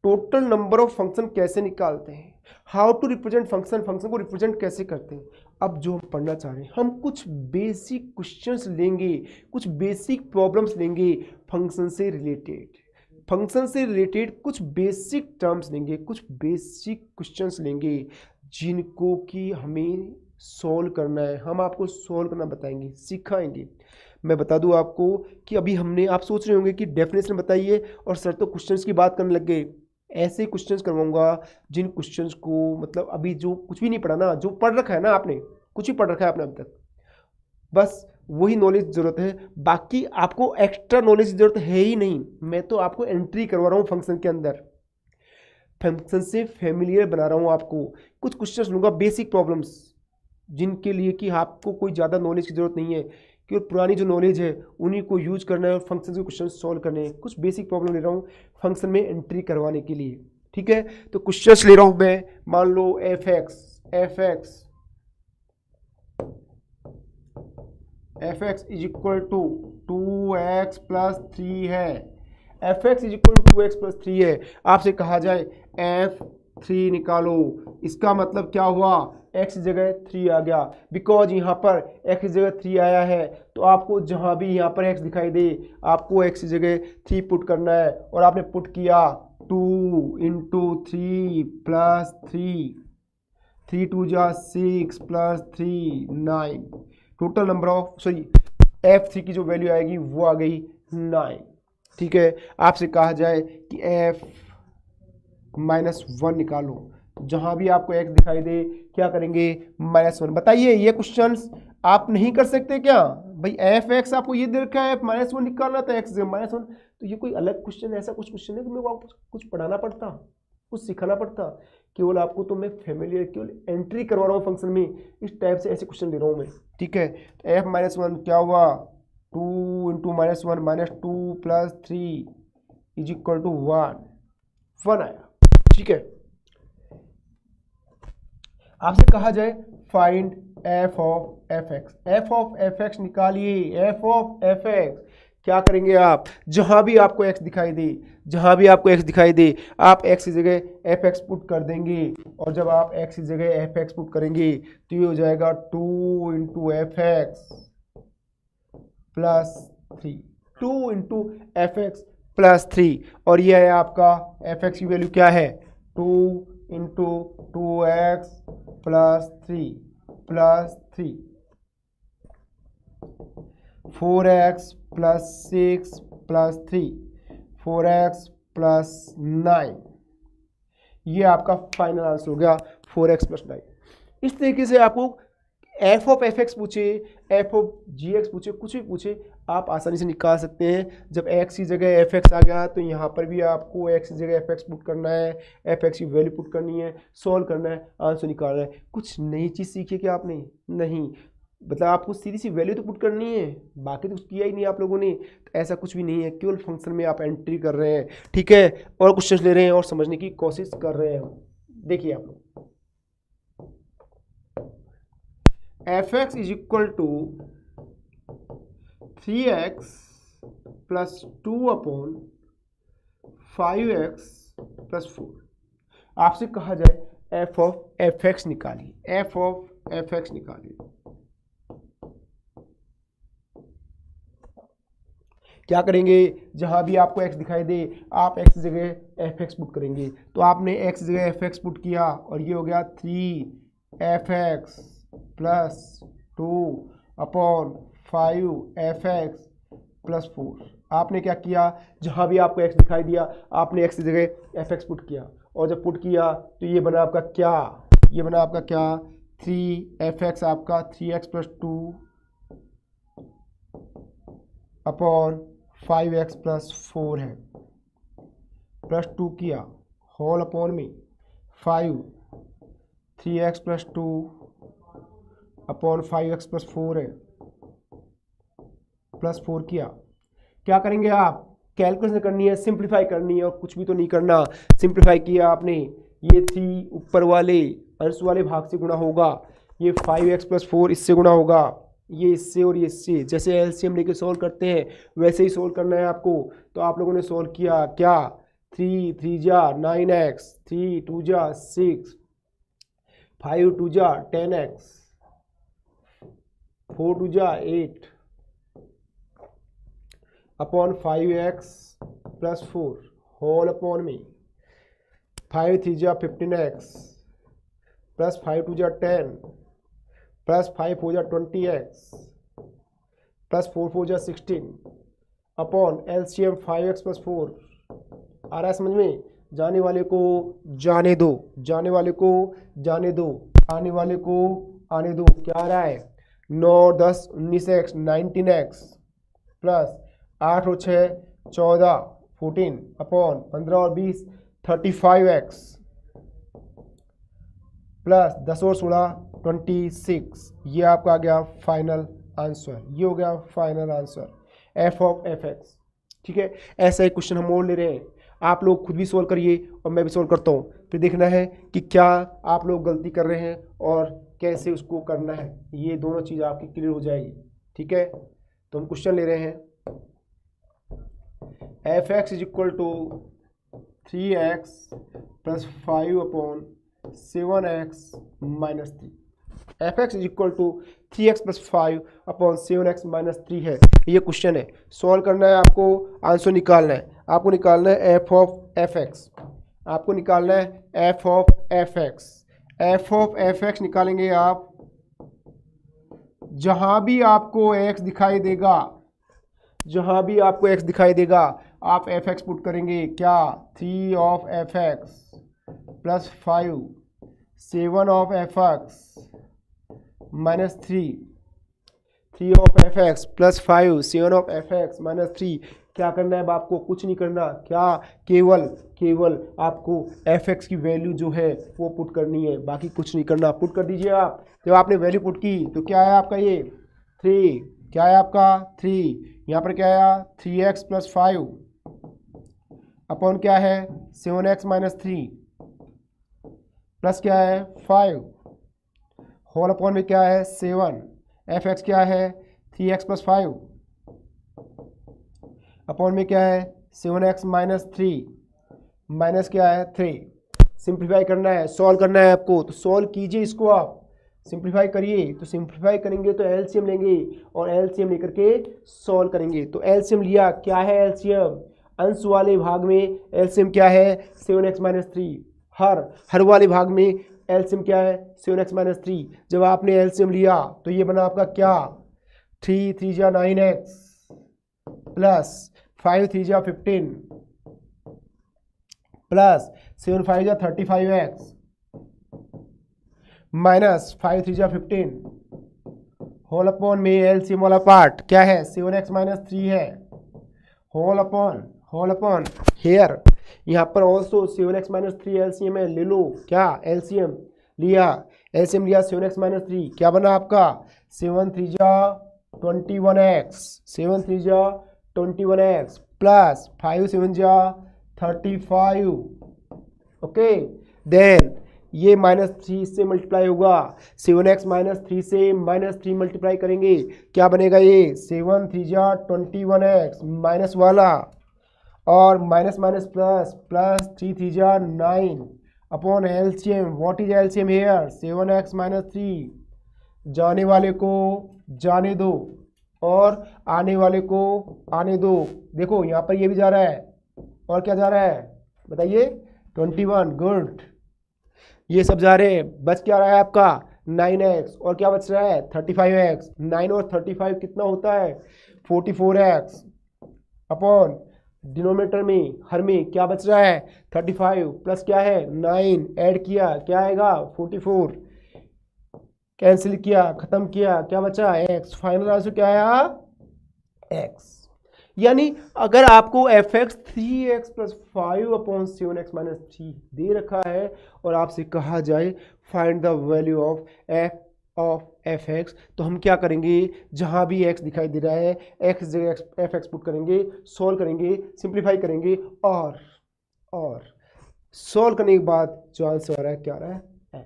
टोटल नंबर ऑफ फंक्शन कैसे निकालते हैं, how to represent function, function को रिप्रेजेंट कैसे करते हैं। अब जो हम पढ़ना चाह रहे हैं, हम कुछ बेसिक क्वेश्चंस लेंगे, कुछ बेसिक प्रॉब्लम्स लेंगे फंक्शन से रिलेटेड, फंक्शन से रिलेटेड कुछ बेसिक टर्म्स लेंगे, कुछ बेसिक क्वेश्चंस लेंगे जिनको कि हमें सोल्व करना है, हम आपको सोल्व करना बताएंगे, सिखाएंगे। मैं बता दूं आपको कि अभी हमने, आप सोच रहे होंगे कि डेफिनेशन बताइए और सर तो क्वेश्चंस की बात करने लग गए। ऐसे क्वेश्चंस करवाऊंगा जिन क्वेश्चंस को मतलब अभी जो कुछ भी नहीं पढ़ा ना, जो पढ़ रखा है ना आपने, कुछ भी पढ़ रखा है आपने अभी तक, बस वही नॉलेज की ज़रूरत है। बाकी आपको एक्स्ट्रा नॉलेज की ज़रूरत है ही नहीं। मैं तो आपको एंट्री करवा रहा हूँ फंक्शन के अंदर, फंक्शन से फेमिलियर बना रहा हूँ आपको। कुछ क्वेश्चंस लूँगा बेसिक प्रॉब्लम्स, जिनके लिए कि आपको कोई ज़्यादा नॉलेज की ज़रूरत नहीं है, केवल पुरानी जो नॉलेज है उन्हीं को यूज करना है और फंक्शन के क्वेश्चन सॉल्व करने हैं। कुछ बेसिक प्रॉब्लम ले रहा हूँ फंक्शन में एंट्री करवाने के लिए, ठीक है। तो क्वेश्चंस ले रहा हूँ मैं, मान लो F x is equal to 2x plus 3 है। F x is equal to 2x plus 3 है। आपसे कहा जाए f3 निकालो, इसका मतलब क्या हुआ, x की जगह 3 आ गया, बिकॉज यहाँ पर x की जगह 3 आया है। तो आपको जहाँ भी यहाँ पर x दिखाई दे, आपको x की जगह 3 पुट करना है। और आपने पुट किया 2 इंटू 3 प्लस 3 2 जा 6 plus 3 9, total number of f3 की जो वैल्यू आएगी वो आ गई 9, ठीक है। आपसे कहा जाए कि f-1 निकालो, जहां भी आपको x दिखाई दे क्या करेंगे, -1। बताइए ये क्वेश्चंस आप नहीं कर सकते क्या भाई, एफ एक्स आपको ये दे रखा है, -1 निकालना था, x -1, तो ये कोई अलग क्वेश्चन, ऐसा कुछ क्वेश्चन है कि मेरे को आपको कुछ पढ़ाना पड़ता, कुछ सिखाना पड़ता। केवल आपको तो मैं फेमिलियर, केवल एंट्री करवा रहा हूँ फंक्शन में, इस टाइप से ऐसे क्वेश्चन ले रहा हूँ मैं, ठीक है। तो f-1 क्या हुआ, 2 into -1 -2 plus 3 is equal to 1 आया, ठीक है। आपसे कहा जाए find f of f x निकालिए, f ऑफ f(x) क्या करेंगे आप, जहां भी आपको x दिखाई दे, आप x की जगह f(x) पुट कर देंगे। और जब आप x की जगह f(x) पुट करेंगे तो ये हो जाएगा 2 into f(x) plus 3, 2 into f(x) plus 3, और ये है आपका f(x) की वैल्यू क्या है, 2 into 2x plus 3 4x plus 6 plus 3 4x plus 9, ये आपका फाइनल आंसर हो गया 4x प्लस 9। इस तरीके से आपको f ऑफ f(x) पूछे, f ऑफ g(x) पूछे, कुछ भी पूछे आप आसानी से निकाल सकते हैं। जब x की जगह f(x) आ गया तो यहाँ पर भी आपको x की जगह f(x) पुट करना है, f(x) की वैल्यू पुट करनी है, सॉल्व करना है, आंसर निकालना है। कुछ नई चीज़ सीखी क्या आपने, नहीं, मतलब आपको सीधी सी वैल्यू तो पुट करनी है, बाकी तो कुछ किया ही नहीं आप लोगों ने। तो ऐसा कुछ भी नहीं है, केवल फंक्शन में आप एंट्री कर रहे हैं, ठीक है, और क्वेश्चन ले रहे हैं और समझने की कोशिश कर रहे हैं। देखिए आप लोग, f(x) is equal to 3x plus 2 upon 5x plus 4। आपसे कहा जाए f ऑफ f(x) निकालिए, f ऑफ f(x) निकालिए। क्या करेंगे, जहां भी आपको x दिखाई दे आप x की जगह f(x) पुट करेंगे। तो आपने x की जगह f(x) पुट किया और ये हो गया 3f(x) plus 2 upon 5f(x) plus 4। आपने क्या किया, जहां भी आपको x दिखाई दिया आपने x की जगह f(x) पुट किया, और जब पुट किया तो ये बना आपका क्या, 3f(x) आपका 3x plus 2 upon 5x plus 4 है, प्लस 2 किया होल अपॉन में 5 3x plus 2 upon 5x plus 4 है, प्लस 4 किया। क्या करेंगे आप, कैलकुलेशन करनी है, सिंप्लीफाई करनी है, और कुछ भी तो नहीं करना। सिंप्लीफाई किया आपने, ये 3 ऊपर वाले अंश वाले भाग से गुणा होगा, ये 5x प्लस 4 इससे गुणा होगा, ये इससे और ये इससे, जैसे एलसीएम लेके सॉल्व करते हैं वैसे ही सॉल्व करना है आपको। तो आप लोगों ने सॉल्व किया क्या, 3 3 जा 9x, 3 2 जा 6, 5 2 जा 10x, 4 2 जा 8 upon 5x plus 4 whole upon में 5 3 जा 15x प्लस 5 2 जा 10 प्लस 5 हो जा 20x प्लस 4 हो जा 16 अपॉन एलसीएम 5x प्लस 4। आ रहा है समझ में? जाने वाले को जाने दो, जाने वाले को जाने दो, आने वाले को आने दो। क्या आ रहा है? 9 10 19x 19x प्लस 8 और 6 14 14 अपॉन 15 और 20 35x प्लस 10 और 16 26। ये आपका आ गया फाइनल आंसर। ये हो गया final answer F of f x. ठीक है, ऐसा ही क्वेश्चन हम और ले रहे हैं। आप लोग खुद भी सोल्व करिए और मैं भी सोल्व करता हूँ, फिर देखना है कि क्या आप लोग गलती कर रहे हैं और कैसे उसको करना है। ये दोनों चीज़ आपकी क्लियर हो जाएगी। ठीक है, तो हम क्वेश्चन ले रहे हैं f x is equal to 3x plus 5 upon 7x minus 3। F x is equal to 3x plus 5 upon 7x minus 3 है। ये क्वेश्चन है, सॉल्व करना है आपको, आंसर निकालना है। आपको निकालना है एफ ऑफ एफ एक्स, आपको निकालना है F of f x. F of f x निकालेंगे आप जहां भी आपको x दिखाई देगा, जहां भी आपको x दिखाई देगा आप एफ एक्स पुट करेंगे। क्या? 3 of f x plus 5 7 of f x minus 3 of f x plus 5 7 of f x minus 3। क्या करना है अब आपको? कुछ नहीं करना। क्या? केवल आपको एफ एक्स की वैल्यू जो है वो पुट करनी है, बाकी कुछ नहीं करना। पुट कर दीजिए आप। जब आपने वैल्यू पुट की तो क्या है आपका? ये 3। क्या है आपका? 3। यहाँ पर क्या आया? 3x प्लस 5 अपॉन क्या है? 7x माइनस 3 प्लस क्या है? 5 होल अपॉन में क्या है? 7। एफ एक्स क्या है? 3x प्लस 5 अपॉन में क्या है? 7x माइनस 3 माइनस क्या है? 3। सिंप्लीफाई करना है, सॉल्व करना है आपको, तो सॉल्व कीजिए इसको। आप सिंप्लीफाई करिए, तो सिंप्लीफाई करेंगे तो एलसीएम लेंगे और एलसीएम लेकर के सॉल्व करेंगे। तो एलसीएम लिया, क्या है एलसीएम? अंश वाले भाग में एलसीएम क्या है? 7x minus 3। हर वाले भाग में एलसीएम क्या है? 7x minus 3। जब आपने एलसीएम लिया तो ये बना आपका क्या? 3 3 जा 9x प्लस 5 3 जा 15 प्लस 7 5 जा 35x माइनस 5 3 जा 15 होल अपॉन में एलसीएम वाला पार्ट क्या है? 7x माइनस 3 है। होल अपॉन हेयर यहाँ पर ऑल्सो 7x माइनस 3 एलसीएम है। ले लो। क्या? एलसीएम लिया, 7x माइनस 3 क्या बना आपका? 7 3 जा 21x 7 3 जा 21x प्लस 5 7 जा 35। ओके, देन ये माइनस 3 से मल्टीप्लाई होगा। 7x माइनस 3 से माइनस 3 मल्टीप्लाई करेंगे, क्या बनेगा? ये 7 3 जा 21x माइनस वाला और माइनस माइनस प्लस प्लस 3 3 जा 9 upon LCM. What is LCM here? 7x minus 3। जाने वाले को जाने दो और आने वाले को आने दो। देखो यहाँ पर ये भी जा रहा है और क्या जा रहा है बताइए? 21। गुड, ये सब जा रहे हैं। बच क्या रहा है आपका? 9x और क्या बच रहा है? 35x। 9 और 35 कितना होता है? 44x अपॉन डिनोमिनेटर में हर में क्या बच रहा है? 35 प्लस क्या है? 9 ऐड किया क्या आएगा? 44। कैंसिल किया, खत्म किया, क्या बचा? x। फाइनल आंसर क्या आया? x। यानी अगर आपको F x 3x plus 5 upon 7x minus 3 दे रखा है और आपसे कहा जाए find the value of f x, तो हम क्या करेंगे? जहां भी x दिखाई दे रहा है x जगह एफ एक्स पुट करेंगे, सॉल्व करेंगे, सिंप्लीफाई करेंगे और सॉल्व करने के बाद जो आंसर आ रहा है क्या आ रहा है? x।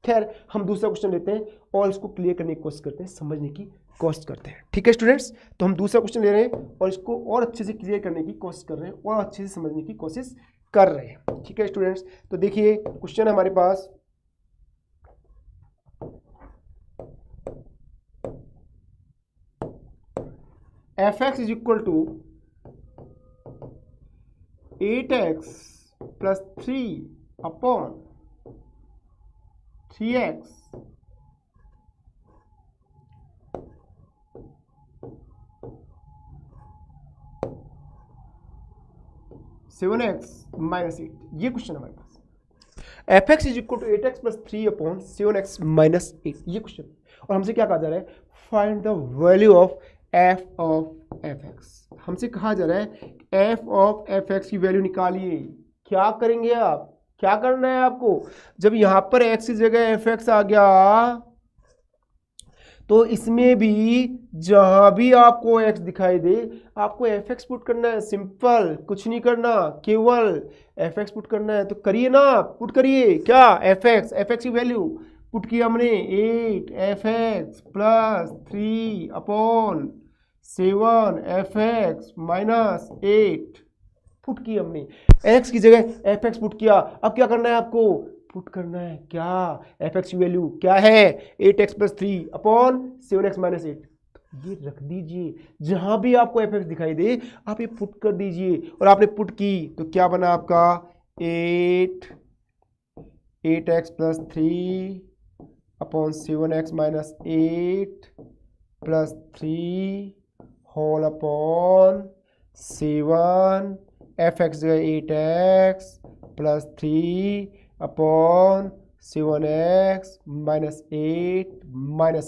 खैर, हम दूसरा क्वेश्चन लेते हैं और इसको क्लियर करने की कोशिश करते हैं, समझने की कोशिश करते हैं। ठीक है स्टूडेंट्स, तो हम दूसरा क्वेश्चन ले रहे हैं और इसको और अच्छे से क्लियर करने की कोशिश कर रहे हैं और अच्छे से समझने की कोशिश कर रहे हैं। ठीक है स्टूडेंट्स, तो देखिए क्वेश्चन हमारे पास F x is equal to 8x plus 3 upon 3x 7x minus 8, ये क्वेश्चन हमारे पास। F x is equal to 8x plus 3 upon 7x minus 8, ये क्वेश्चन। और हमसे क्या कहा जा रहा है, find the value of f of f x. हमसे कहा जा रहा है एफ ऑफ एफ एक्स की वैल्यू निकालिए। क्या करेंगे आप, क्या करना है आपको, जब यहां पर एक्स की जगह एफ एक्स आ गया तो इसमें भी जहां भी आपको x दिखाई दे आपको एफ एक्स पुट करना है। सिंपल, कुछ नहीं करना, केवल एफ एक्स पुट करना है। तो करिए ना, पुट करिए। क्या, एफ एक्स की वैल्यू पुट किया हमने 8 F x plus 3 upon 7 f x minus 8 put किया हमने। एक्स की जगह एफ एक्स पुट किया। अब क्या करना है आपको, पुट करना है क्या, एफ एक्स की वैल्यू क्या है 8x plus 3 upon 7x minus 8। ये रख दीजिए, जहां भी आपको एफ एक्स दिखाई दे आप ये पुट कर दीजिए। और आपने पुट की तो क्या बना आपका 8x plus 3 upon 7x minus 8 plus 3 whole upon 7 f x जगह 8x plus 3 upon 7x minus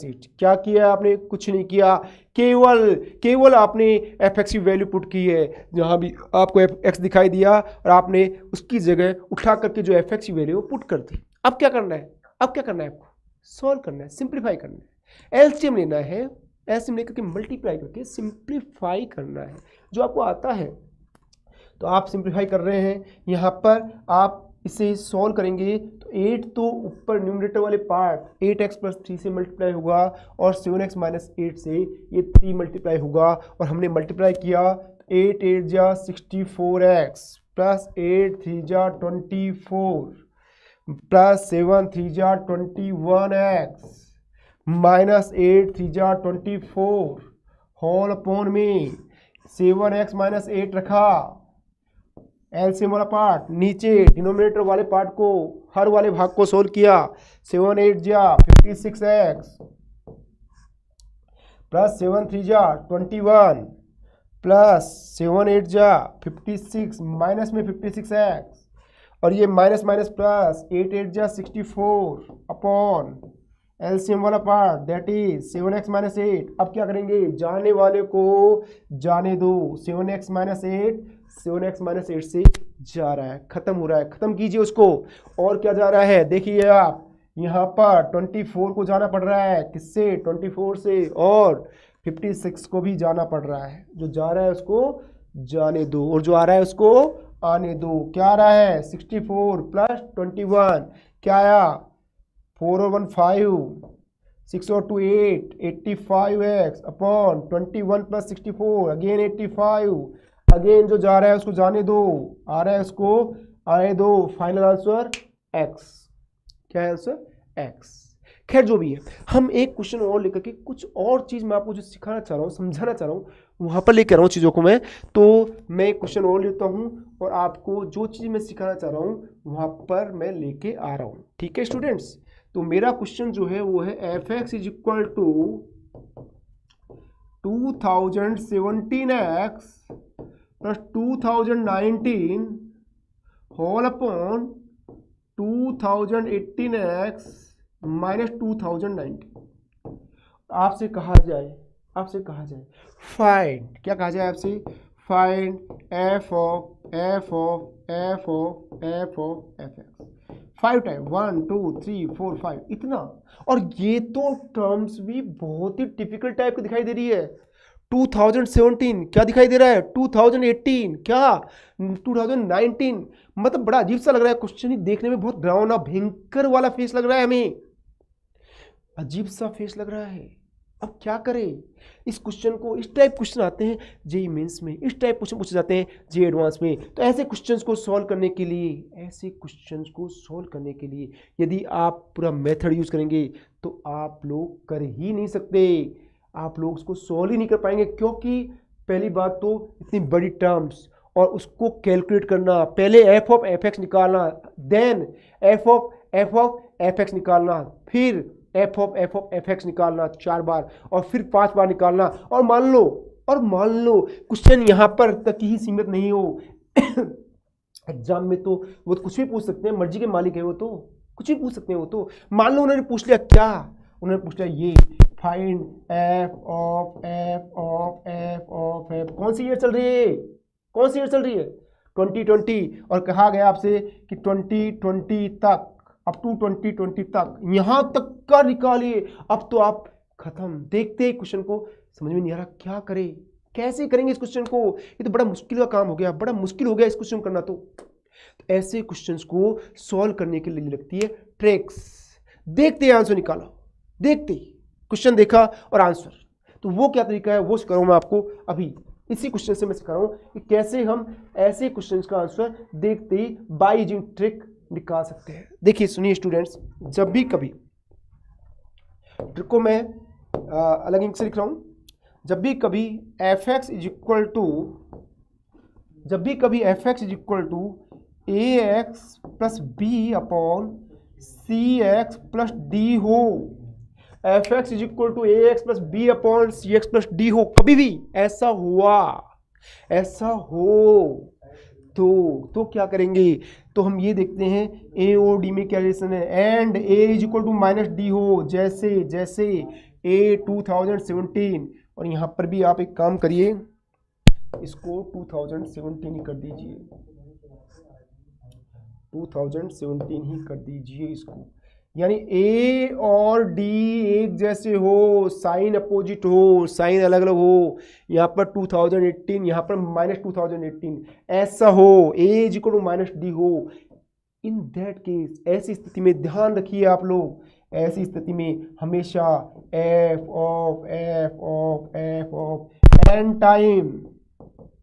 8 क्या किया आपने, कुछ नहीं किया, केवल आपने एफ एक्स की वैल्यू पुट की है। जहां भी आपको एफ एक्स दिखाई दिया और आपने उसकी जगह उठा करके जो एफ एक्स की वैल्यू पुट कर दी। अब क्या करना है, आपको सॉल्व करना है, सिंप्लीफाई करना है, एलसीएम लेना है, एलसीएम लेकर के मल्टीप्लाई करके सिंप्लीफाई करना है जो आपको आता है। तो आप सिंप्लीफाई कर रहे हैं, यहाँ पर आप इसे सॉल्व करेंगे तो 8 तो ऊपर न्यूमरेटर वाले पार्ट 8x प्लस 3 से मल्टीप्लाई होगा और 7x माइनस 8 से ये 3 मल्टीप्लाई होगा। और हमने मल्टीप्लाई किया 8 8 जा 64x प्लस 8 3 जा 24 प्लस 7 3 जा 21x माइनस 8 3 जा 24 होल अपॉन में 7x माइनस 8 रखा। एलसीएम वाला पार्ट नीचे, डिनोमिनेटर वाले पार्ट को, हर वाले भाग को सोल्व किया। 7 8 जा 56x प्लस 7 3 जा 21 प्लस 7 8 जा 56 माइनस में 56x और ये माइनस माइनस प्लस 8 8 जा 64 अपॉन एलसीएम वाला part that is 7x minus 8। अब क्या करेंगे, जाने वाले को जाने दो, 7x माइनस 8 7x माइनस 8 से जा रहा है, खत्म हो रहा है, खत्म कीजिए उसको। और क्या जा रहा है, देखिए आप यहाँ पर 24 को जाना पड़ रहा है, किससे, 24 से, और 56 को भी जाना पड़ रहा है। जो जा रहा है उसको जाने दो और जो आ रहा है उसको आने दो। क्या आ रहा है, 64 प्लस 21 क्या आया, 4 और 1 5, 6 और 2 8, 85x upon 21 plus 64 again 85। Again जो जा रहा है उसको जाने दो, आ रहा है उसको आने दो। फाइनल आंसर x, क्या है आंसर, x। खैर जो भी है, हम एक क्वेश्चन और लेकर के कुछ और चीज मैं आपको जो सिखाना चाह रहा हूँ, समझाना चाह रहा हूँ, वहां पर लेकर आ रहा हूँ चीजों को मैं। तो मैं एक क्वेश्चन और लेता हूँ और आपको जो चीज मैं सिखाना चाह रहा हूँ वहां पर मैं लेके आ रहा हूँ। ठीक है स्टूडेंट्स, तो मेरा क्वेश्चन जो है वो है F x is equal to 2017x plus 2019 whole upon 2018x minus 2019। आपसे कहा जाए फाइंड, क्या कहा जाए आपसे, find f of f of f of f of f x 5 time 1 2 3 4 5 इतना। और ये तो टर्म्स भी बहुत ही टिपिकल टाइप की दिखाई दे रही है। 2017 क्या दिखाई दे रहा है, 2018 क्या, 2019, मतलब बड़ा अजीब सा लग रहा है क्वेश्चन ही देखने में, बहुत डरावना भयंकर वाला फेस लग रहा है हमें, अजीब सा फेस लग रहा है। अब क्या करें इस क्वेश्चन को, इस टाइप क्वेश्चन आते हैं जेईई मेंस में, इस टाइप क्वेश्चन पूछे जाते हैं जेईई एडवांस में। तो ऐसे क्वेश्चंस को सॉल्व करने के लिए यदि आप पूरा मेथड यूज करेंगे तो आप लोग कर ही नहीं सकते, आप लोग उसको सॉल्व ही नहीं कर पाएंगे। क्योंकि पहली बात तो इतनी बड़ी टर्म्स और उसको कैलकुलेट करना, पहले एफ ऑफ एफ एक्स निकालना, then f of f x निकालना, फिर एफ ऑफ एफ एक्स निकालना 4 बार और फिर 5 बार निकालना। और मान लो क्वेश्चन यहाँ पर तक ही सीमित नहीं हो एग्जाम में तो वो तो कुछ भी पूछ सकते हैं, मर्जी के मालिक है वो, तो कुछ भी पूछ सकते हैं वो तो। मान लो उन्होंने पूछ लिया क्या, उन्होंने पूछ लिया ये find f of f of f of F, कौन सी ईयर चल रही है, कौन सी ईयर चल रही है 2020, और कहा गया आपसे कि 2020 तक, अप टू 2020 तक, यहां तक का निकालिए। अब तो आप खत्म। देखते ही क्वेश्चन को समझ में नहीं आ रहा क्या करे, कैसे करेंगे इस क्वेश्चन को, ये तो बड़ा मुश्किल का काम हो गया, बड़ा मुश्किल हो गया इस क्वेश्चन करना। तो ऐसे क्वेश्चंस को सॉल्व करने के लिए लगती है ट्रिक्स। देखते ही आंसर निकाला, देखते ही क्वेश्चन देखा और आंसर, तो वो क्या तरीका है वो सिखा रहा हूं मैं आपको अभी। इसी क्वेश्चन से मैं सिखा रहा हूं कि कैसे हम ऐसे क्वेश्चंस का आंसर देखते ही बाय यूजिंग ट्रिक निकाल सकते हैं। देखिए सुनिए स्टूडेंट्स, जब भी कभी ट्रिक को मैं अलग इंक से लिख रहा हूं, जब भी कभी F x is equal to, जब भी कभी F x is equal to A X plus B upon C X plus D हो, F x is equal to A X plus B upon C X plus D हो, कभी भी ऐसा हुआ, ऐसा हो तो क्या करेंगे, तो हम ये देखते हैं ए और डी में क्या रिलेशन है, and a is equal to minus D हो, जैसे जैसे ए 2017, और यहां पर भी आप एक काम करिए, इसको 2017 ही कर दीजिए, 2017 ही कर दीजिए इसको, यानी ए और डी एक जैसे हो, साइन अपोजिट हो, साइन अलग अलग हो, यहाँ पर 2018, यहाँ पर माइनस 2018, ऐसा हो, A is equal to minus D हो, इन दैट केस, ऐसी स्थिति में ध्यान रखिए आप लोग, ऐसी स्थिति में हमेशा f of f of f of n time,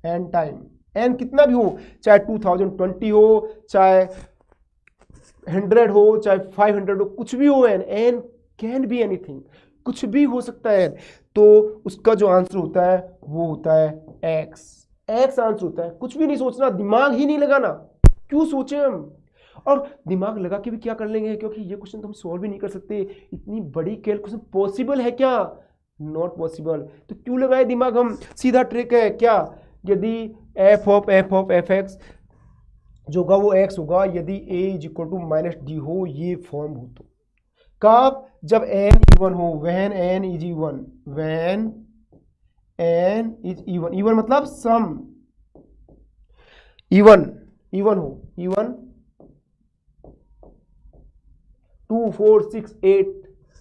n time, n कितना भी हो, चाहे 2020 हो, चाहे 100 हो, चाहे 500 हो, कुछ भी हो, एन कैन बी एनीथिंग, कुछ भी हो सकता है, तो उसका जो आंसर होता है वो होता है एक्स, एक्स आंसर होता है। कुछ भी नहीं सोचना, दिमाग ही नहीं लगाना, क्यों सोचे हम, और दिमाग लगा के भी क्या कर लेंगे, क्योंकि ये क्वेश्चन तो हम सॉल्व भी नहीं कर सकते, इतनी बड़ी कैलकुलेशन पॉसिबल है क्या, नॉट पॉसिबल, तो क्यों लगाए दिमाग हम, सीधा ट्रिक है क्या, यदि एफ ऑफ एफ एक्स जो होगा वो एक्स होगा, यदि A is equal to minus D हो, ये फॉर्म हो, तो कब, जब एन इवन हो, when N is even, when N is even, even मतलब सम, इवन, इवन हो, इवन 2 4 6 8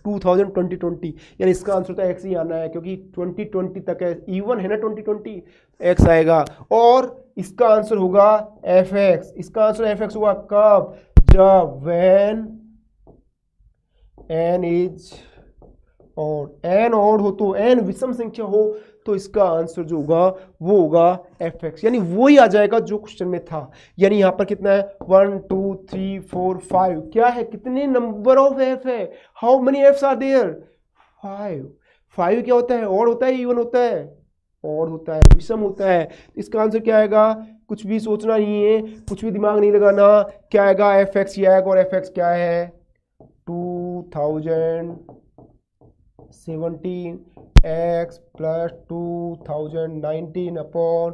2020, यानी इसका आंसर तो एक्स ही आना है, क्योंकि 2020 तक है, इवन है ना 2020, एक्स आएगा, और इसका आंसर होगा एफ एक्स, इसका आंसर एफ एक्स होगा कब, जब व्हेन एन इज और एन ऑड हो, तो एन विषम संख्या हो, तो इसका आंसर जो होगा वो होगा एफ एक्स, यानी वो ही आ जाएगा जो क्वेश्चन में था। यानी यहां पर कितना है 1 2 3 4 5, क्या है, कितने नंबर ऑफ एफ है, how many f's are there, 5, 5 क्या होता है, ऑड होता है, इवन होता है, ऑड होता है, विषम होता है, इसका आंसर क्या आएगा, कुछ भी सोचना नहीं है, कुछ भी दिमाग नहीं लगाना, क्या आएगा एफ एक्स ही आएगा, और एफ एक्स क्या है 2017 x plus 2019 upon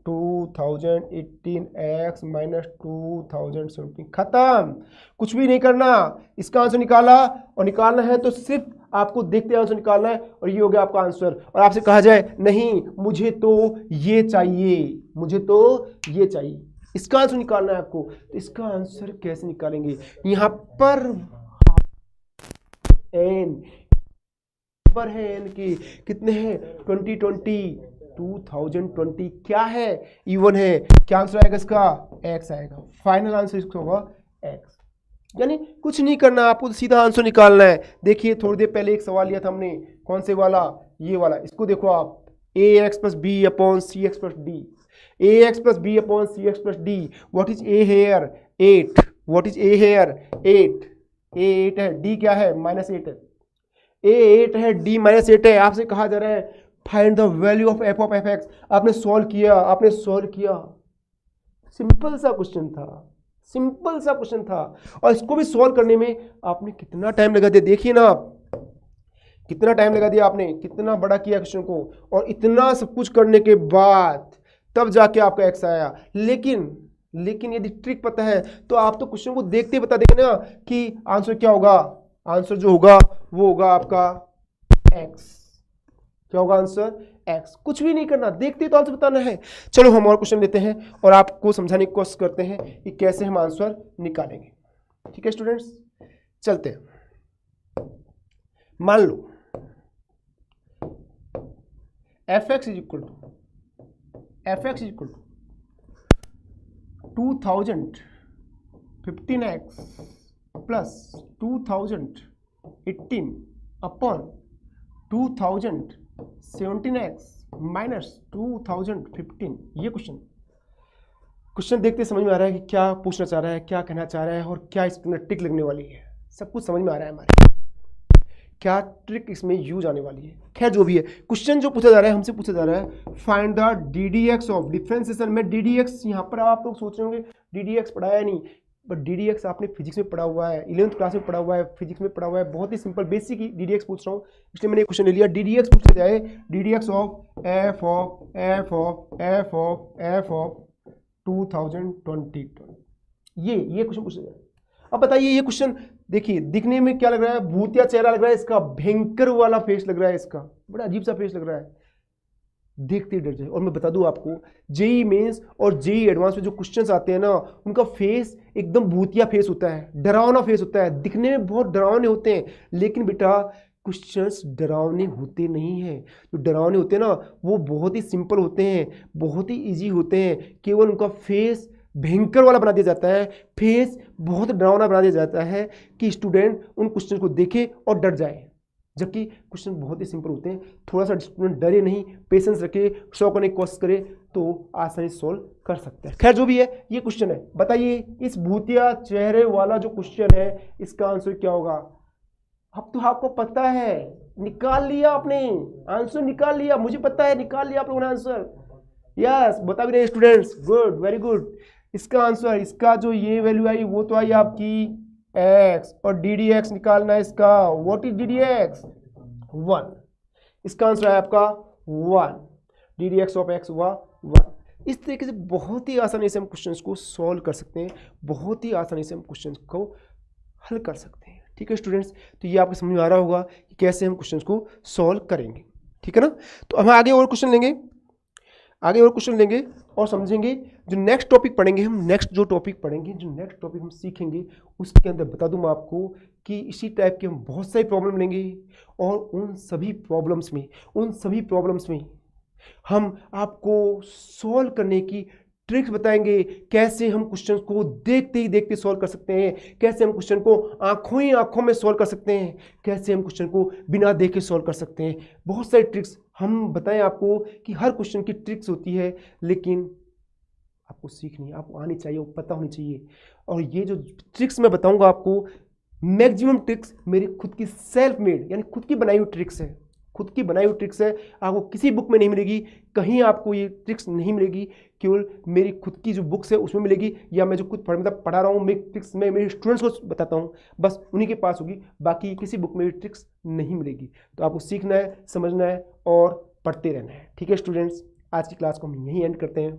2018 x minus 2017, खत्म, कुछ भी नहीं करना, इसका आंसर निकाला, और निकालना है तो सिर्फ आपको देखते आंसर निकालना है, और ये हो गया आपका आंसर। और आपसे कहा जाए नहीं मुझे तो ये चाहिए, मुझे तो ये चाहिए, इसका आंसर निकालना है आपको, तो इसका आंसर कैसे निकालेंगे, यहां पर एन पर है, एन की कितने हैं 2020 क्या है, इवन है, क्या आंसर आएगा इसका एक्स आएगा, फाइनल आंसर इसका होगा एक्स, यानी कुछ नहीं करना, आपको सीधा आंसर निकालना है। देखिए थोड़ी देर पहले एक सवाल लिया था हमने, कौन से वाला, ये वाला, इसको देखो आप, A X plus B upon C X plus D, A X plus B upon C X plus D, what is A here 8, what is A here 8, A 8 है, डी क्या है -8 है, ए 8 है, डी -8 है, आपसे कहा जा रहा है find the value of f x, आपने सॉल्व किया, आपने सॉल्व किया, सिंपल सा क्वेश्चन था, सिंपल सा क्वेश्चन था, और इसको भी सॉल्व करने में आपने कितना टाइम लगा दिया, देखिए ना आप कितना टाइम लगा दिया आपने, कितना बड़ा किया क्वेश्चन को, और इतना सब कुछ करने के बाद तब जाके आपका एक्स आया, लेकिन यदि ट्रिक पता है तो आप तो क्वेश्चन को देखते ही बता देंगे ना कि आंसर क्या होगा। आंसर जो होगा वो होगा आपका एक्स। क्या होगा आंसर? एक्स। कुछ भी नहीं करना, देखते ही तो आंसर बताना है। चलो हम और क्वेश्चन लेते हैं और आपको समझाने की कोशिश करते हैं कि कैसे हम आंसर निकालेंगे। ठीक है स्टूडेंट्स, चलते हैं। मान लो F x is equal to 2015x plus 2018 upon 2017x minus 2015। ये क्वेश्चन देखते समझ में आ रहा है कि क्या पूछना चाह रहा है, क्या कहना चाह रहा है और क्या इसके अंदर टिक लगने वाली है। सब कुछ समझ में आ रहा है हमारे, क्या ट्रिक इसमें यूज आने वाली है। खैर जो भी है, क्वेश्चन जो पूछा जा रहा है, हमसे पूछा जा रहा है find the DDX of differentiation में। DDX यहाँ पर आप लोग सोच रहे होंगे DDX पढ़ाया नहीं, बट DDX आपने फिजिक्स में पढ़ा हुआ है, 11th क्लास में पढ़ा हुआ है, फिजिक्स में पढ़ा हुआ है। बहुत ही सिंपल बेसिक ही DDX पूछ रहा हूँ, इसलिए मैंने क्वेश्चन ले लिया। DDX पूछा जाए DDX ऑफ एफ ऑफ 2022, ये क्वेश्चन पूछा जाए। अब बताइए ये क्वेश्चन देखिए, दिखने में क्या लग रहा है? भूतिया चेहरा लग रहा है इसका, भयंकर वाला फेस लग रहा है इसका, बड़ा अजीब सा फेस लग रहा है, देखते ही डर जाए। और मैं बता दूं आपको, जेई मेंस और जेई एडवांस में जो क्वेश्चंस आते हैं ना, उनका फेस एकदम भूतिया फेस होता है, डरावना फेस होता है, दिखने में बहुत डरावने होते हैं। लेकिन बेटा क्वेश्चंस डरावने होते नहीं हैं। जो डरावने होते हैं ना, वो बहुत ही सिंपल होते हैं, बहुत ही ईजी होते हैं। केवल उनका फेस भयंकर वाला बना दिया जाता है, फेस बहुत डरावना बना दिया जाता है कि स्टूडेंट उन क्वेश्चन को देखे और डर जाए। जबकि क्वेश्चन बहुत ही सिंपल होते हैं। थोड़ा सा स्टूडेंट डरे नहीं, पेशेंस रखे, सॉल्व करने की कोशिश करे तो आसानी से सॉल्व कर सकते हैं। खैर जो भी है, ये क्वेश्चन है। बताइए इस भूतिया चेहरे वाला जो क्वेश्चन है, इसका आंसर क्या होगा? अब तो आपको पता है, निकाल लिया आपने आंसर, निकाल लिया, मुझे पता है, निकाल लिया आप लोगों ने आंसर। यस, बता भी रहे स्टूडेंट्स, गुड, वेरी गुड। इसका आंसर, इसका जो ये वैल्यू आई वो तो आई आपकी x, और DDX निकालना है इसका। What is DDX? 1। इसका आंसर है आपका 1। DDX ऑफ x हुआ 1। इस तरीके से बहुत ही आसानी से हम क्वेश्चंस को सॉल्व कर सकते हैं, बहुत ही आसानी से हम क्वेश्चंस को हल कर सकते हैं। ठीक है स्टूडेंट्स, तो ये आपको समझ में आ रहा होगा कि कैसे हम क्वेश्चंस को सॉल्व करेंगे। ठीक है ना? तो हम आगे और क्वेश्चन लेंगे और समझेंगे। जो नेक्स्ट टॉपिक पढ़ेंगे हम, जो नेक्स्ट टॉपिक हम सीखेंगे, उसके अंदर बता दूं मैं आपको कि इसी टाइप के हम बहुत सारी प्रॉब्लम लेंगे और उन सभी प्रॉब्लम्स में हम आपको सॉल्व करने की ट्रिक्स बताएंगे। कैसे हम क्वेश्चन को देखते ही देखते सॉल्व कर सकते हैं, कैसे हम क्वेश्चन को आंखों में सॉल्व कर सकते हैं, कैसे हम क्वेश्चन को बिना देखे सॉल्व कर सकते हैं। बहुत सारी ट्रिक्स हम बताएं आपको कि हर क्वेश्चन की ट्रिक्स होती है, लेकिन आपको सीखनी है, आपको आनी चाहिए, वो पता होनी चाहिए। और ये जो ट्रिक्स मैं बताऊंगा आपको, मैक्सिमम ट्रिक्स मेरी खुद की सेल्फ मेड, यानी खुद की बनाई हुई ट्रिक्स है। आपको किसी बुक में नहीं मिलेगी, कहीं आपको ये ट्रिक्स नहीं मिलेगी, केवल मेरी खुद की जो बुक्स है उसमें मिलेगी, या मैं जो खुद पढ़ा रहा हूँ, मैं ट्रिक्स मैं मेरे स्टूडेंट्स को बताता हूँ, बस उन्हीं के पास होगी, बाकी किसी बुक में ये ट्रिक्स नहीं मिलेगी। तो आपको सीखना है, समझना है और पढ़ते रहना है। ठीक है स्टूडेंट्स, आज की क्लास को हम यहीं एंड करते हैं।